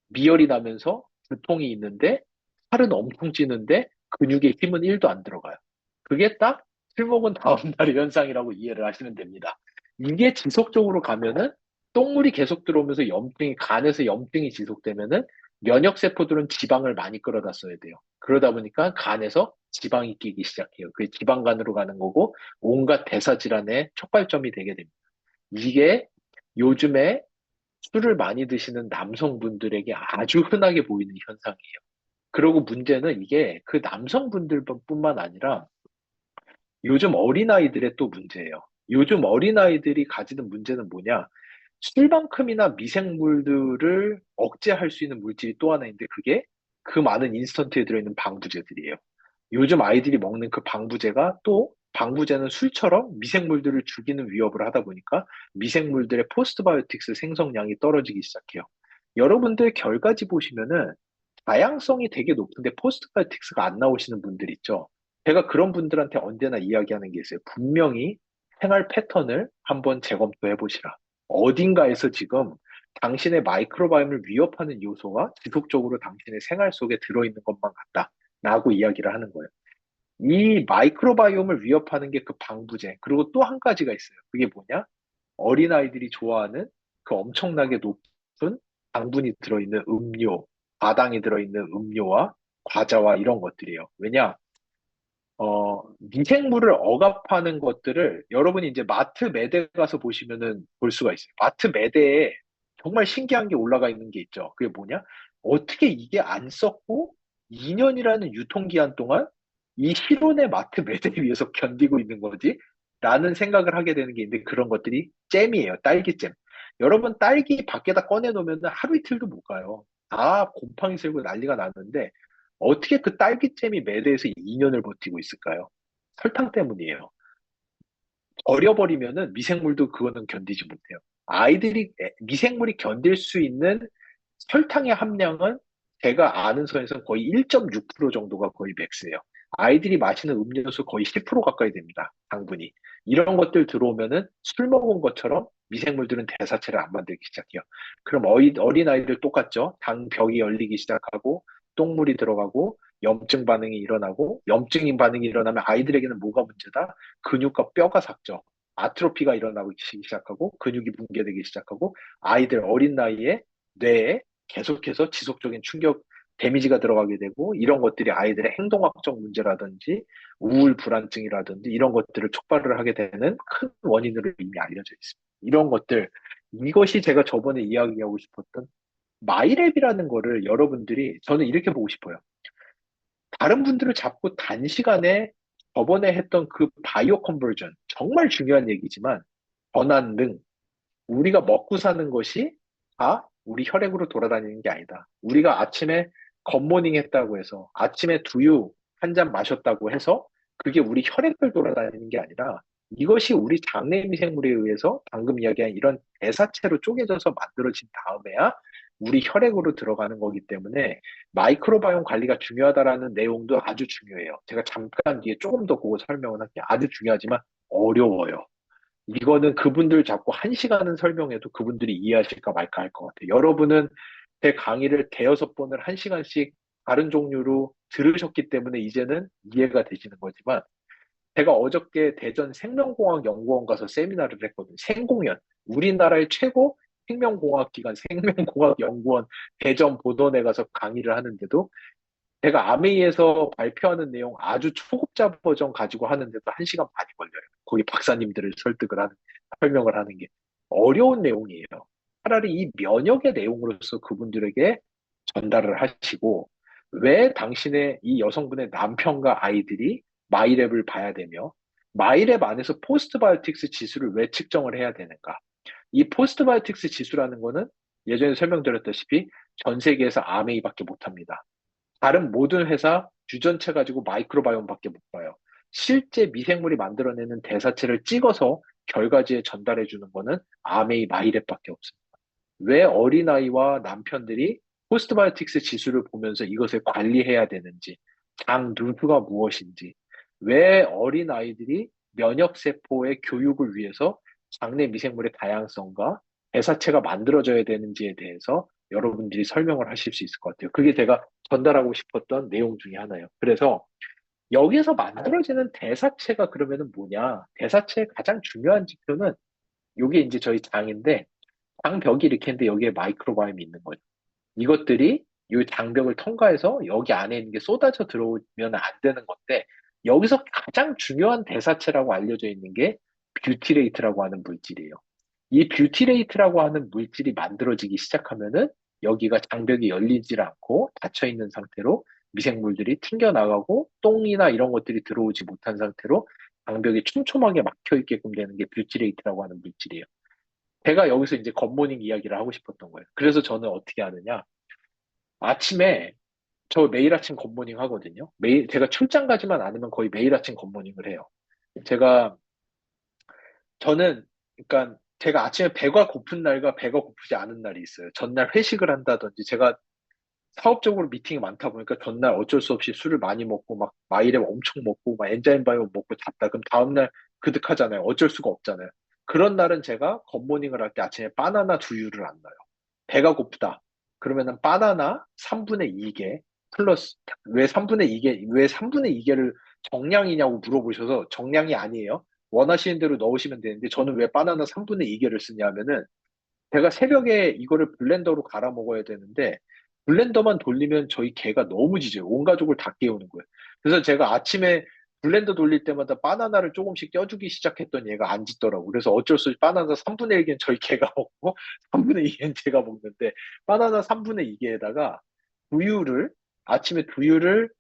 미열이 나면서 두통이 있는데 살은 엄청 찌는데 근육에 힘은 1도 안 들어가요. 그게 딱 술 먹은 다음 날의 현상이라고 이해를 하시면 됩니다. 이게 지속적으로 가면은 똥물이 계속 들어오면서 염증이 간에서 염증이 지속되면은 면역세포들은 지방을 많이 끌어다 써야 돼요. 그러다 보니까 간에서 지방이 끼기 시작해요. 그게 지방간으로 가는 거고 온갖 대사 질환의 촉발점이 되게 됩니다. 이게 요즘에 술을 많이 드시는 남성분들에게 아주 흔하게 보이는 현상이에요. 그리고 문제는 이게 그 남성분들뿐만 아니라 요즘 어린아이들의 또 문제예요. 요즘 어린아이들이 가지는 문제는 뭐냐? 술만큼이나 미생물들을 억제할 수 있는 물질이 또 하나 있는데 그게 그 많은 인스턴트에 들어있는 방부제들이에요. 요즘 아이들이 먹는 그 방부제가 또 방부제는 술처럼 미생물들을 죽이는 위협을 하다 보니까 미생물들의 포스트바이오틱스 생성량이 떨어지기 시작해요. 여러분들 결과지 보시면은 다양성이 되게 높은데 포스트바이오틱스가 안 나오시는 분들 있죠. 제가 그런 분들한테 언제나 이야기하는 게 있어요. 분명히 생활 패턴을 한번 재검토해 보시라. 어딘가에서 지금 당신의 마이크로바이옴을 위협하는 요소가 지속적으로 당신의 생활 속에 들어있는 것만 같다. 라고 이야기를 하는 거예요. 이 마이크로바이옴을 위협하는 게 그 방부제. 그리고 또 한 가지가 있어요. 그게 뭐냐? 어린아이들이 좋아하는 그 엄청나게 높은 당분이 들어있는 음료, 과당이 들어있는 음료와 과자와 이런 것들이에요. 왜냐? 미생물을 억압하는 것들을 여러분이 이제 마트 매대 가서 보시면은 볼 수가 있어요. 마트 매대에 정말 신기한 게 올라가 있는 게 있죠. 그게 뭐냐? 어떻게 이게 안 썩고 2년이라는 유통기한 동안 이 실온의 마트 매대 위에서 견디고 있는 거지? 라는 생각을 하게 되는 게 있는데 그런 것들이 잼이에요. 딸기잼. 여러분 딸기 밖에다 꺼내 놓으면 하루 이틀도 못 가요. 다 곰팡이 슬고 난리가 나는데 어떻게 그 딸기잼이 매대에서 2년을 버티고 있을까요? 설탕 때문이에요. 버려버리면은 미생물도 그거는 견디지 못해요. 미생물이 견딜 수 있는 설탕의 함량은 제가 아는 선에서는 거의 1.6% 정도가 거의 맥스예요. 아이들이 마시는 음료수 거의 10% 가까이 됩니다. 당분이. 이런 것들 들어오면은 술 먹은 것처럼 미생물들은 대사체를 안 만들기 시작해요. 그럼 어린아이들 똑같죠? 당벽이 열리기 시작하고 똥물이 들어가고 염증 반응이 일어나고 염증인 반응이 일어나면 아이들에게는 뭐가 문제다? 근육과 뼈가 삭죠. 아트로피가 일어나기 시작하고 근육이 붕괴되기 시작하고 아이들 어린 나이에 뇌에 계속해서 지속적인 충격, 데미지가 들어가게 되고 이런 것들이 아이들의 행동학적 문제라든지 우울 불안증이라든지 이런 것들을 촉발을 하게 되는 큰 원인으로 이미 알려져 있습니다. 이런 것들, 이것이 제가 저번에 이야기하고 싶었던 마이랩이라는 거를 여러분들이 저는 이렇게 보고 싶어요. 다른 분들을 잡고 단시간에 저번에 했던 그 바이오 컨버전 정말 중요한 얘기지만 전환능 우리가 먹고 사는 것이 다 우리 혈액으로 돌아다니는 게 아니다. 우리가 아침에 굿모닝 했다고 해서 아침에 두유 한 잔 마셨다고 해서 그게 우리 혈액을 돌아다니는 게 아니라 이것이 우리 장내 미생물에 의해서 방금 이야기한 이런 대사체로 쪼개져서 만들어진 다음에야 우리 혈액으로 들어가는 거기 때문에 마이크로바이옴 관리가 중요하다라는 내용도 아주 중요해요. 제가 잠깐 뒤에 조금 더 그거 설명을 할게요. 아주 중요하지만 어려워요. 이거는 그분들 잡고 한 시간은 설명해도 그분들이 이해하실까 말까 할 것 같아요. 여러분은 제 강의를 대여섯 번을 한 시간씩 다른 종류로 들으셨기 때문에 이제는 이해가 되시는 거지만 제가 어저께 대전 생명공학연구원 가서 세미나를 했거든요. 생공연. 우리나라의 최고 생명공학 기관 생명공학연구원 대전 보도에 가서 강의를 하는데도 제가 아메이에서 발표하는 내용 아주 초급자 버전 가지고 하는데도 1시간 반이 걸려요. 거기 박사님들을 설명을 하는 게 어려운 내용이에요. 차라리 이 면역의 내용으로서 그분들에게 전달을 하시고, 왜 당신의 이 여성분의 남편과 아이들이 마이랩을 봐야 되며, 마이랩 안에서 포스트바이오틱스 지수를 왜 측정을 해야 되는가? 이 포스트바이오틱스 지수라는 거는 예전에 설명드렸다시피 전 세계에서 아메이밖에 못합니다. 다른 모든 회사 유전체 가지고 마이크로바이옴밖에 못 봐요. 실제 미생물이 만들어내는 대사체를 찍어서 결과지에 전달해 주는 거는 아메이 마이랩밖에 없습니다. 왜 어린아이와 남편들이 포스트바이오틱스 지수를 보면서 이것을 관리해야 되는지, 장 누수가 무엇인지, 왜 어린아이들이 면역세포의 교육을 위해서 장내 미생물의 다양성과 대사체가 만들어져야 되는지에 대해서 여러분들이 설명을 하실 수 있을 것 같아요. 그게 제가 전달하고 싶었던 내용 중에 하나예요. 그래서 여기서 만들어지는 대사체가 그러면은 뭐냐? 대사체의 가장 중요한 지표는 이게 이제 저희 장인데 장벽이 이렇게 있는데 여기에 마이크로바이옴이 있는 거죠. 이것들이 이 장벽을 통과해서 여기 안에 있는 게 쏟아져 들어오면 안 되는 건데 여기서 가장 중요한 대사체라고 알려져 있는 게 뷰티레이트라고 하는 물질이에요. 이 뷰티레이트라고 하는 물질이 만들어지기 시작하면은 여기가 장벽이 열리질 않고 닫혀 있는 상태로 미생물들이 튕겨나가고 똥이나 이런 것들이 들어오지 못한 상태로 장벽이 촘촘하게 막혀 있게끔 되는 게 뷰티레이트라고 하는 물질이에요. 제가 여기서 이제 겉모닝 이야기를 하고 싶었던 거예요. 그래서 저는 어떻게 하느냐. 아침에 저 매일 아침 겉모닝 하거든요. 매일 제가 출장 가지만 않으면 거의 매일 아침 겉모닝을 해요. 제가 저는 그러니까 제가 아침에 배가 고픈 날과 배가 고프지 않은 날이 있어요. 전날 회식을 한다든지 제가 사업적으로 미팅이 많다 보니까 전날 어쩔 수 없이 술을 많이 먹고 막 마이랩 엄청 먹고 막 엔자임 바이오 먹고 잤다. 그럼 다음날 그득하잖아요. 어쩔 수가 없잖아요. 그런 날은 제가 겉모닝을 할 때 아침에 바나나 두유를 안 넣어요. 배가 고프다. 그러면은 바나나 3분의 2개 플러스 왜 3분의 2개 왜 3분의 2개를 정량이냐고 물어보셔서 정량이 아니에요. 원하시는 대로 넣으시면 되는데 저는 왜 바나나 3분의 2개를 쓰냐면은 제가 새벽에 이거를 블렌더로 갈아 먹어야 되는데 블렌더만 돌리면 저희 개가 너무 짖어요. 온 가족을 다 깨우는 거예요. 그래서 제가 아침에 블렌더 돌릴 때마다 바나나를 조금씩 껴주기 시작했더니 얘가 안 짖더라고. 그래서 어쩔 수 없이 바나나 3분의 1개는 저희 개가 먹고 3분의 2개는 제가 먹는데 바나나 3분의 2개에다가 두유를 아침에 두유를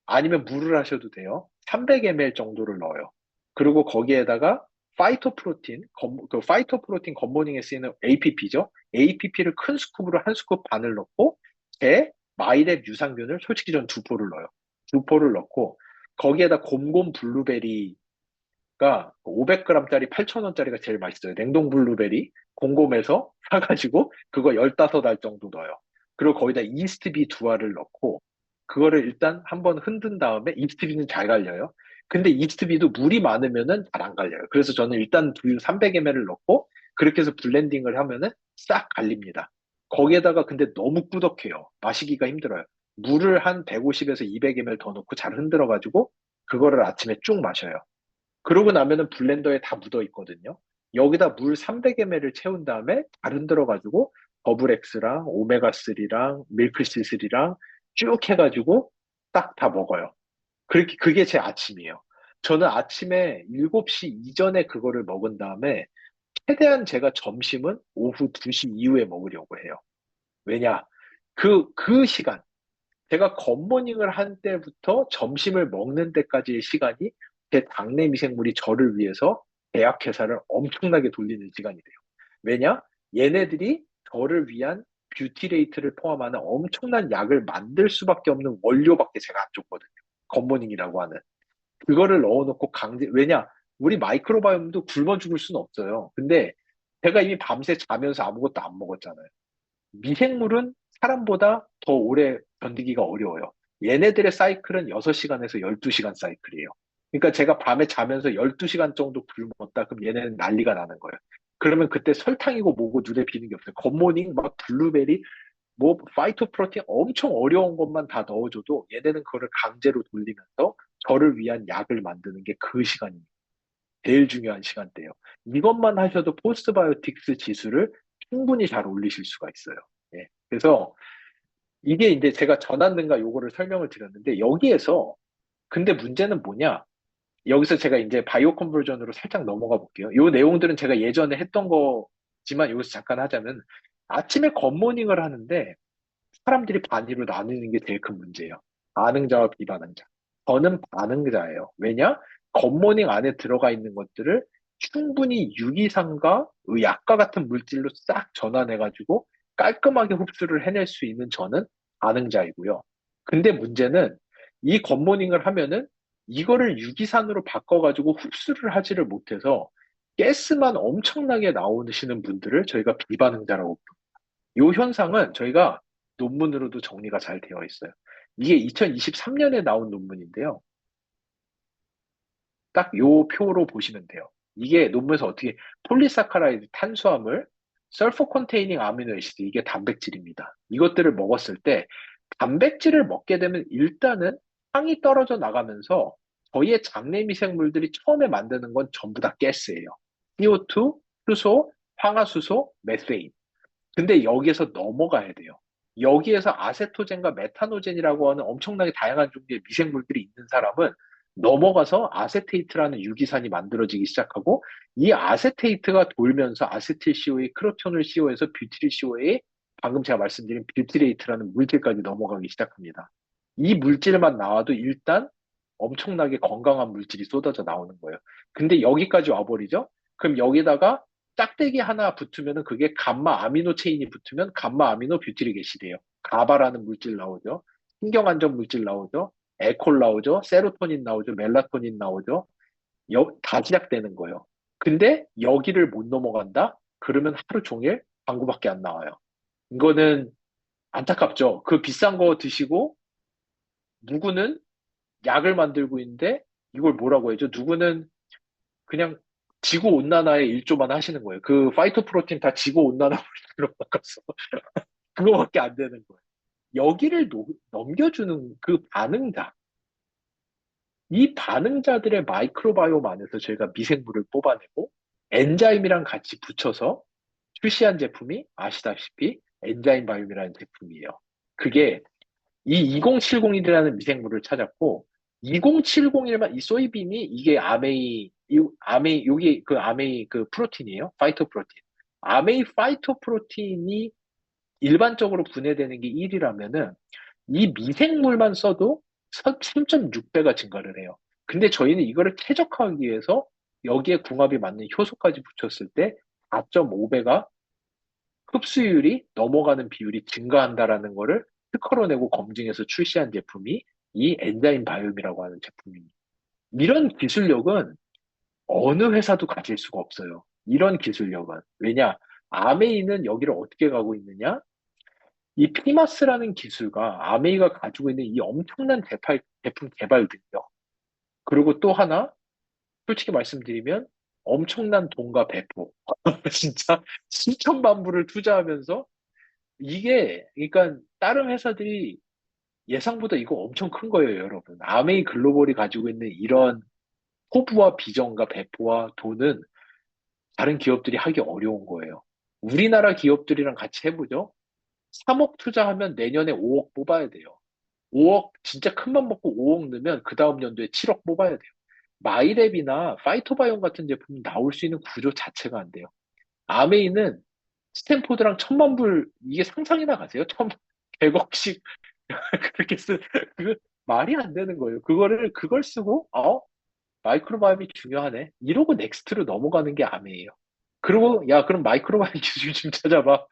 아니면 물을 하셔도 돼요. 300ml 정도를 넣어요. 그리고 거기에다가 그 파이토프로틴 겉모닝에 쓰이는 APP죠. APP를 큰 스쿱으로 한 스쿱 반을 넣고 제 마이랩 유산균을 솔직히 전 2포를 넣어요. 2포를 넣고 거기에다 곰곰 블루베리가 500g짜리 8,000원짜리가 제일 맛있어요. 냉동 블루베리 곰곰에서 사가지고 그거 15알 정도 넣어요. 그리고 거기다 이스트비 2알을 넣고 그거를 일단 한번 흔든 다음에 이스트비는 잘 갈려요. 근데 이스트비도 물이 많으면은 잘 안 갈려요. 그래서 저는 일단 두유 300ml를 넣고 그렇게 해서 블렌딩을 하면은 싹 갈립니다. 거기에다가 근데 너무 꾸덕해요. 마시기가 힘들어요. 물을 한 150에서 200ml 더 넣고 잘 흔들어가지고 그거를 아침에 쭉 마셔요. 그러고 나면은 블렌더에 다 묻어 있거든요. 여기다 물 300ml를 채운 다음에 잘 흔들어가지고 더블엑스랑 오메가3랑 밀크시슬이랑 쭉 해가지고 딱 다 먹어요. 그게 제 아침이에요. 저는 아침에 7시 이전에 그거를 먹은 다음에 최대한 제가 점심은 오후 2시 이후에 먹으려고 해요. 왜냐? 그 시간, 제가 굿모닝을 한 때부터 점심을 먹는 데까지의 시간이 제 당내 미생물이 저를 위해서 제약회사를 엄청나게 돌리는 시간이 돼요. 왜냐? 얘네들이 저를 위한 뷰티레이트를 포함하는 엄청난 약을 만들 수밖에 없는 원료밖에 제가 안 줬거든요. 굿모닝이라고 하는. 그거를 넣어놓고 왜냐? 우리 마이크로바이옴도 굶어 죽을 수는 없어요. 근데 제가 이미 밤새 자면서 아무것도 안 먹었잖아요. 미생물은 사람보다 더 오래 견디기가 어려워요. 얘네들의 사이클은 6시간에서 12시간 사이클이에요. 그러니까 제가 밤에 자면서 12시간 정도 굶었다. 그럼 얘네는 난리가 나는 거예요. 그러면 그때 설탕이고 뭐고 눈에 비는 게 없어요. 굿모닝, 막 블루베리, 뭐 파이토프로틴 엄청 어려운 것만 다 넣어줘도 얘네는 그거를 강제로 돌리면서 저를 위한 약을 만드는 게 그 시간입니다. 제일 중요한 시간대예요. 이것만 하셔도 포스트바이오틱스 지수를 충분히 잘 올리실 수가 있어요. 예. 그래서 이게 이제 제가 전환능가 요거를 설명을 드렸는데 여기에서 근데 문제는 뭐냐? 여기서 제가 이제 바이오 컨버전으로 살짝 넘어가 볼게요. 요 내용들은 제가 예전에 했던 거지만 여기서 잠깐 하자면 아침에 굿모닝을 하는데 사람들이 반으로 나누는 게 제일 큰 문제예요. 반응자와 비반응자. 저는 반응자예요. 왜냐? 굿모닝 안에 들어가 있는 것들을 충분히 유기산과 약과 같은 물질로 싹 전환해가지고 깔끔하게 흡수를 해낼 수 있는 저는 반응자이고요. 근데 문제는 이 굿모닝을 하면은 이거를 유기산으로 바꿔가지고 흡수를 하지를 못해서 가스만 엄청나게 나오시는 분들을 저희가 비반응자라고 이 현상은 저희가 논문으로도 정리가 잘 되어 있어요. 이게 2023년에 나온 논문인데요. 딱 요 표로 보시면 돼요. 이게 논문에서 어떻게 폴리사카라이드 탄수화물, 설포 컨테이닝 아미노 애시드 이게 단백질입니다. 이것들을 먹었을 때 단백질을 먹게 되면 일단은 향이 떨어져 나가면서 저희의 장내 미생물들이 처음에 만드는 건 전부 다 가스예요. CO2, 수소, 황화수소, 메세인. 근데 여기에서 넘어가야 돼요. 여기에서 아세토젠과 메타노젠이라고 하는 엄청나게 다양한 종류의 미생물들이 있는 사람은 넘어가서 아세테이트라는 유기산이 만들어지기 시작하고 이 아세테이트가 돌면서 아세틸 COA, 크로토놀 CO에서 뷰티릴 COA, 방금 제가 말씀드린 뷰티레이트라는 물질까지 넘어가기 시작합니다. 이 물질만 나와도 일단 엄청나게 건강한 물질이 쏟아져 나오는 거예요. 근데 여기까지 와버리죠? 그럼 여기다가 짝대기 하나 붙으면 그게 감마 아미노 체인이 붙으면 감마 아미노 뷰티릭 애시드예요. 가바라는 물질 나오죠. 신경안정 물질 나오죠. 에콜 나오죠. 세로토닌 나오죠. 멜라토닌 나오죠. 다 시작되는 거예요. 근데 여기를 못 넘어간다? 그러면 하루 종일 방구밖에 안 나와요. 이거는 안타깝죠. 그 비싼 거 드시고 누구는 약을 만들고 있는데 이걸 뭐라고 해죠? 누구는 그냥 지구 온난화의 일조만 하시는 거예요. 그 파이토프로틴 다 지구 온난화 물질로 바꿨어. 그거밖에 안 되는 거예요. 여기를 넘겨주는 그 반응자, 이 반응자들의 마이크로바이옴 안에서 저희가 미생물을 뽑아내고 엔자임이랑 같이 붙여서 출시한 제품이 아시다시피 엔자임 바이옴이라는 제품이에요. 그게 이 2070이라는 미생물을 찾았고 2070일만 이 소이빈이 이게 아메이 여기 그 아메이 그 프로틴이에요. 파이토 프로틴. 아메이 파이토 프로틴이 일반적으로 분해되는 게 1이라면은 이 미생물만 써도 3.6배가 증가를 해요. 근데 저희는 이거를 최적화하기 위해서 여기에 궁합이 맞는 효소까지 붙였을 때 4.5배가 흡수율이 넘어가는 비율이 증가한다라는 거를 특허로 내고 검증해서 출시한 제품이 이 엔자임 바이옴이라고 하는 제품입니다. 이런 기술력은 어느 회사도 가질 수가 없어요. 이런 기술력은. 왜냐? 아메이는 여기를 어떻게 가고 있느냐? 이 피마스라는 기술과 아메이가 가지고 있는 이 엄청난 제품 개발 능력. 그리고 또 하나, 솔직히 말씀드리면 엄청난 돈과 배포. 진짜 수천만 불을 투자하면서 이게, 그러니까 다른 회사들이 예상보다 이거 엄청 큰 거예요, 여러분. 아메이 글로벌이 가지고 있는 이런 포부와 비전과 배포와 돈은 다른 기업들이 하기 어려운 거예요. 우리나라 기업들이랑 같이 해보죠. 3억 투자하면 내년에 5억 뽑아야 돼요. 5억, 진짜 큰 맘 먹고 5억 넣으면 그 다음 연도에 7억 뽑아야 돼요. 마이랩이나 파이토바이옴 같은 제품이 나올 수 있는 구조 자체가 안 돼요. 아메이는 스탠포드랑 1,000만 불, 이게 상상이나 가세요? 100억씩 그렇게 그 말이 안 되는 거예요. 그걸 쓰고, 마이크로바이옴이 중요하네. 이러고 넥스트로 넘어가는 게 아메이에요. 그리고, 야, 그럼 마이크로바이옴 기술 좀 찾아봐.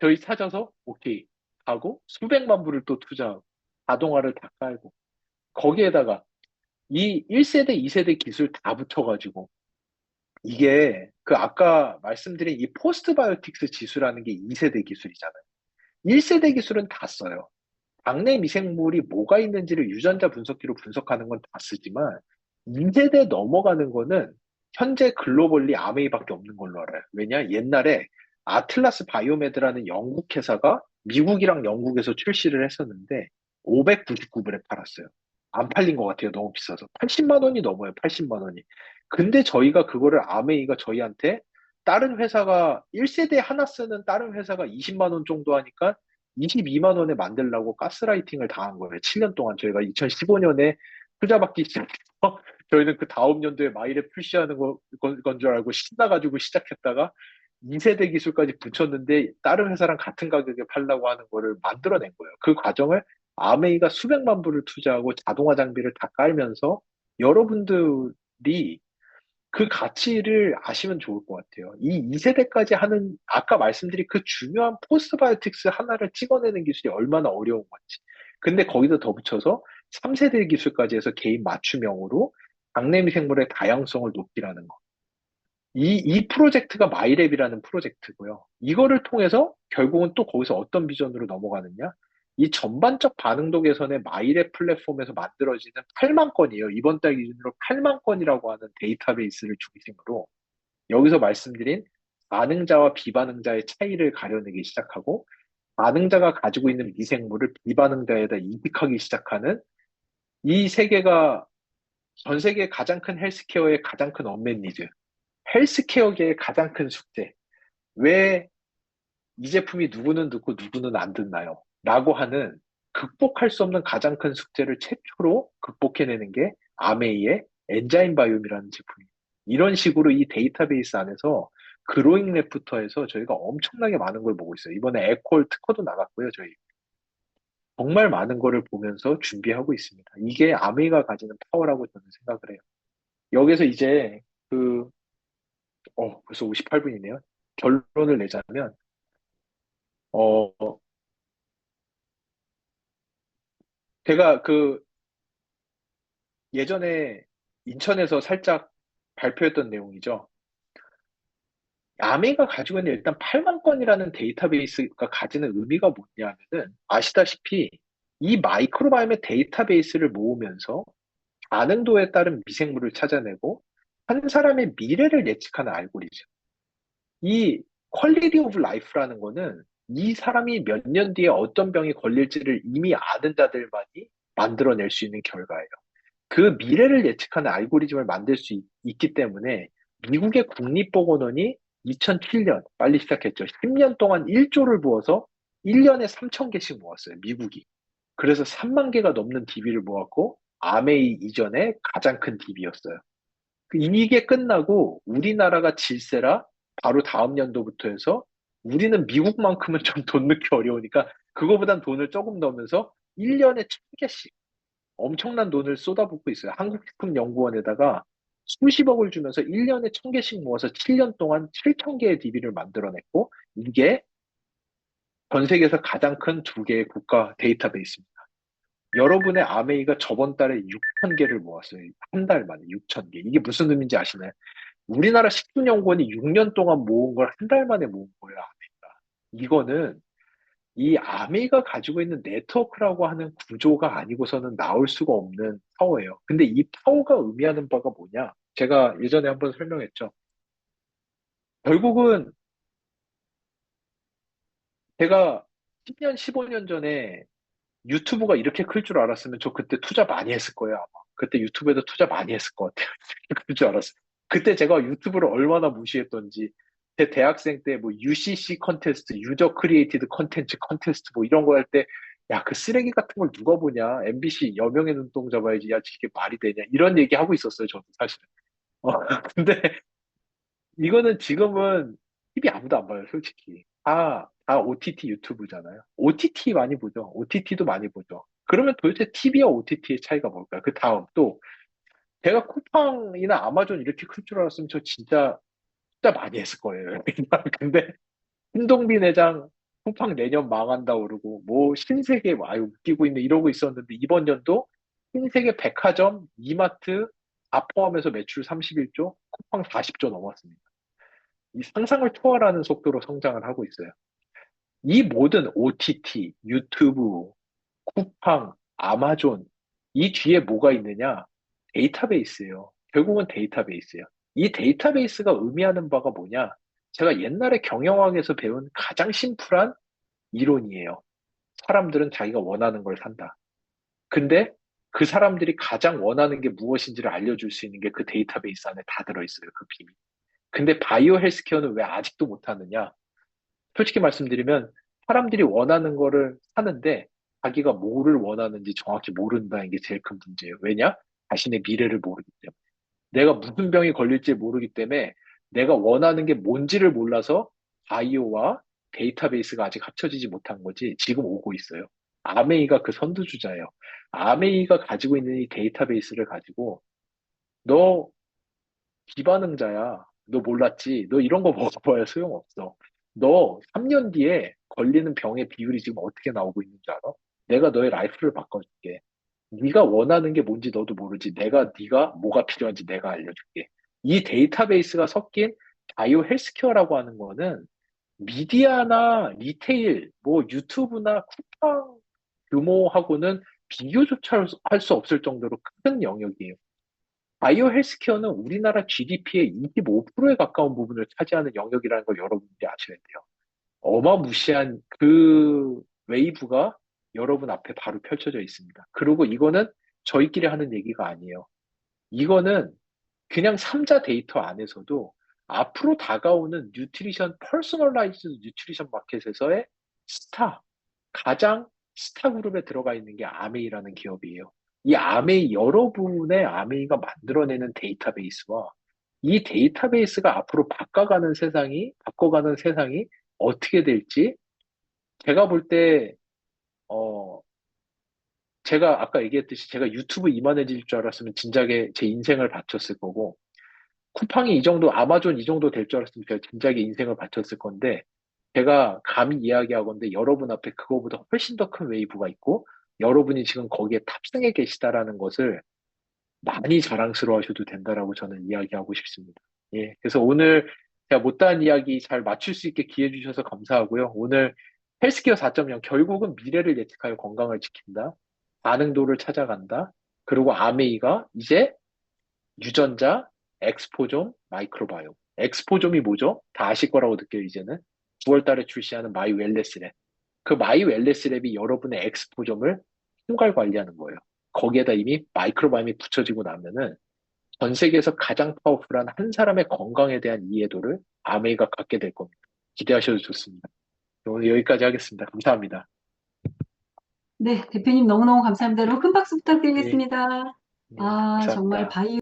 저희 찾아서, 오케이. 하고, 수백만 불을 또 투자하고, 자동화를 다 깔고, 거기에다가, 이 1세대, 2세대 기술 다 붙여가지고, 이게, 그 아까 말씀드린 이 포스트바이오틱스 지수라는 게 2세대 기술이잖아요. 1세대 기술은 다 써요. 장내 미생물이 뭐가 있는지를 유전자 분석기로 분석하는 건 다 쓰지만 2세대 넘어가는 거는 현재 글로벌리 아메이밖에 없는 걸로 알아요. 왜냐? 옛날에 아틀라스 바이오메드라는 영국 회사가 미국이랑 영국에서 출시를 했었는데 599불에 팔았어요. 안 팔린 것 같아요. 너무 비싸서. 80만 원이 넘어요. 80만 원이. 근데 저희가 그거를 아메이가 저희한테 다른 회사가 1세대 하나 쓰는 다른 회사가 20만 원 정도 하니까 22만 원에 만들라고 가스라이팅을 당한 거예요. 7년 동안 저희가 2015년에 투자받기 시작해서 저희는 그 다음 연도에 마일에 출시하는 건 줄 알고 신나가지고 시작했다가 2세대 기술까지 붙였는데 다른 회사랑 같은 가격에 팔라고 하는 거를 만들어낸 거예요. 그 과정을 아메이가 수백만 불을 투자하고 자동화 장비를 다 깔면서 여러분들이 그 가치를 아시면 좋을 것 같아요. 이 2세대까지 하는, 아까 말씀드린 그 중요한 포스트바이오틱스 하나를 찍어내는 기술이 얼마나 어려운 건지. 근데 거기다 덧붙여서 3세대 기술까지 해서 개인 맞춤형으로 장내미생물의 다양성을 높이라는 거. 이 프로젝트가 마이랩이라는 프로젝트고요. 이거를 통해서 결국은 또 거기서 어떤 비전으로 넘어가느냐? 이 전반적 반응도 개선의 마이랩 플랫폼에서 만들어지는 8만 건이에요. 이번 달 기준으로 8만 건이라고 하는 데이터베이스를 중심으로 여기서 말씀드린 반응자와 비반응자의 차이를 가려내기 시작하고 반응자가 가지고 있는 미생물을 비반응자에다 이식하기 시작하는 이 세계가 전 세계 가장 큰 헬스케어의 가장 큰 언맷 니즈, 헬스케어계의 가장 큰 숙제. 왜 이 제품이 누구는 듣고 누구는 안 듣나요? 라고 하는 극복할 수 없는 가장 큰 숙제를 최초로 극복해내는 게 아메이의 엔자임 바이옴이라는 제품이에요. 이런 식으로 이 데이터베이스 안에서 그로잉 레프터에서 저희가 엄청나게 많은 걸 보고 있어요. 이번에 에콜 특허도 나갔고요, 저희. 정말 많은 거를 보면서 준비하고 있습니다. 이게 아메이가 가지는 파워라고 저는 생각을 해요. 여기서 이제 그, 벌써 58분이네요. 결론을 내자면, 어, 제가 그 예전에 인천에서 살짝 발표했던 내용이죠. 아메이가 가지고 있는 일단 8만 건이라는 데이터베이스가 가지는 의미가 뭐냐면은 아시다시피 이 마이크로바이옴의 데이터베이스를 모으면서 반응도에 따른 미생물을 찾아내고 한 사람의 미래를 예측하는 알고리즘. 이 퀄리티 오브 라이프라는 거는 이 사람이 몇 년 뒤에 어떤 병이 걸릴지를 이미 아는 자들만이 만들어낼 수 있는 결과예요. 그 미래를 예측하는 알고리즘을 만들 수 있기 때문에 미국의 국립보건원이 2007년 빨리 시작했죠. 10년 동안 1조를 부어서 1년에 3천 개씩 모았어요. 미국이. 그래서 3만 개가 넘는 DB를 모았고 아메이 이전에 가장 큰 DB였어요. 이게 끝나고 우리나라가 질세라 바로 다음 연도부터 해서 우리는 미국만큼은 좀 돈 넣기 어려우니까 그거보단 돈을 조금 넣으면서 1년에 1,000개씩 엄청난 돈을 쏟아붓고 있어요. 한국식품연구원에다가 수십억을 주면서 1년에 1,000개씩 모아서 7년 동안 7,000개의 DB를 만들어냈고 이게 전 세계에서 가장 큰 두 개의 국가 데이터베이스입니다. 여러분의 아메이가 저번 달에 6,000개를 모았어요. 한 달 만에 6,000개. 이게 무슨 의미인지 아시나요? 우리나라 식품연구원이 6년 동안 모은 걸 한 달 만에 모은 거예요, 아메이가. 이거는 이 아메이가 가지고 있는 네트워크라고 하는 구조가 아니고서는 나올 수가 없는 파워예요. 근데 이 파워가 의미하는 바가 뭐냐? 제가 예전에 한번 설명했죠. 결국은 제가 10년, 15년 전에 유튜브가 이렇게 클 줄 알았으면 저 그때 투자 많이 했을 거예요, 아마. 그때 유튜브에도 투자 많이 했을 것 같아요. 그럴 줄 알았어요. 그때 제가 유튜브를 얼마나 무시했던지, 제 대학생 때 뭐 UCC 컨테스트, 유저 크리에이티드 컨텐츠 뭐 이런 거 할 때, 야, 그 쓰레기 같은 걸 누가 보냐? MBC 여명의 눈동자 봐야지. 야, 이게 말이 되냐? 이런 얘기 하고 있었어요, 저도 사실은. 어, 근데 이거는 지금은 TV 아무도 안 봐요, 솔직히. 다 OTT 유튜브잖아요. OTT 많이 보죠. OTT도 많이 보죠. 그러면 도대체 TV와 OTT의 차이가 뭘까요? 그 다음 또, 제가 쿠팡이나 아마존 이렇게 클 줄 알았으면 저 진짜 많이 했을 거예요. 근데, 신동빈 회장 쿠팡 내년 망한다 그러고, 뭐, 신세계, 아유, 웃기고 있네, 이러고 있었는데, 이번 연도 신세계 백화점, 이마트 다 포함해서 매출 31조, 쿠팡 40조 넘었습니다. 이 상상을 초월하는 속도로 성장을 하고 있어요. 이 모든 OTT, 유튜브, 쿠팡, 아마존, 이 뒤에 뭐가 있느냐? 데이터베이스예요. 결국은 데이터베이스예요. 이 데이터베이스가 의미하는 바가 뭐냐? 제가 옛날에 경영학에서 배운 가장 심플한 이론이에요. 사람들은 자기가 원하는 걸 산다. 근데 그 사람들이 가장 원하는 게 무엇인지를 알려줄 수 있는 게 그 데이터베이스 안에 다 들어있어요. 그 비밀. 근데 바이오 헬스케어는 왜 아직도 못하느냐? 솔직히 말씀드리면 사람들이 원하는 거를 사는데 자기가 뭐를 원하는지 정확히 모른다는 게 제일 큰 문제예요. 왜냐? 자신의 미래를 모르기 때문에. 내가 무슨 병이 걸릴지 모르기 때문에 내가 원하는 게 뭔지를 몰라서 바이오와 데이터베이스가 아직 합쳐지지 못한 거지 지금 오고 있어요. 아메이가 그 선두주자예요. 아메이가 가지고 있는 이 데이터베이스를 가지고 너 비반응자야. 너 몰랐지? 너 이런 거 먹어봐야 소용없어. 너 3년 뒤에 걸리는 병의 비율이 지금 어떻게 나오고 있는 줄 알아? 내가 너의 라이프를 바꿔줄게. 네가 원하는 게 뭔지 너도 모르지. 네가 뭐가 필요한지 내가 알려줄게. 이 데이터베이스가 섞인 바이오 헬스케어라고 하는 거는 미디어나 리테일, 뭐 유튜브나 쿠팡 규모하고는 비교조차 할 수 없을 정도로 큰 영역이에요. 바이오 헬스케어는 우리나라 GDP의 25%에 가까운 부분을 차지하는 영역이라는 걸 여러분들이 아셔야 돼요. 어마무시한 그 웨이브가 여러분 앞에 바로 펼쳐져 있습니다. 그리고 이거는 저희끼리 하는 얘기가 아니에요. 이거는 그냥 삼자 데이터 안에서도 앞으로 다가오는 뉴트리션, 퍼스널라이즈 뉴트리션 마켓에서의 스타, 가장 스타 그룹에 들어가 있는 게 아메이라는 기업이에요. 이 아메이, 여러분의 아메이가 만들어내는 데이터베이스와 이 데이터베이스가 앞으로 바꿔가는 세상이 어떻게 될지 제가 볼 때, 어, 제가 아까 얘기했듯이 제가 유튜브 이만해질 줄 알았으면 진작에 제 인생을 바쳤을 거고, 쿠팡이 이 정도, 아마존 이 정도 될 줄 알았으면 제가 진작에 인생을 바쳤을 건데, 제가 감히 이야기하건데 여러분 앞에 그거보다 훨씬 더 큰 웨이브가 있고, 여러분이 지금 거기에 탑승해 계시다라는 것을 많이 자랑스러워 하셔도 된다라고 저는 이야기하고 싶습니다. 예. 그래서 오늘 제가 못다한 이야기 잘 맞출 수 있게 기회 주셔서 감사하고요. 오늘 헬스케어 4.0 결국은 미래를 예측하여 건강을 지킨다. 반응도를 찾아간다. 그리고 아메이가 이제 유전자, 엑스포좀, 마이크로바이옴. 엑스포좀이 뭐죠? 다 아실 거라고 느껴요, 이제는. 9월 달에 출시하는 마이 웰네스 랩. 그 마이 웰네스 랩이 여러분의 엑스포점을 총괄 관리하는 거예요. 거기에다 이미 마이크로바이옴이 붙여지고 나면은 전 세계에서 가장 파워풀한 한 사람의 건강에 대한 이해도를 아메이가 갖게 될 겁니다. 기대하셔도 좋습니다. 오늘 여기까지 하겠습니다. 감사합니다. 네, 대표님 너무너무 감사합니다. 여러분 큰 박수 예, 부탁드리겠습니다. 예, 아, 정말 감사합니다. 바이오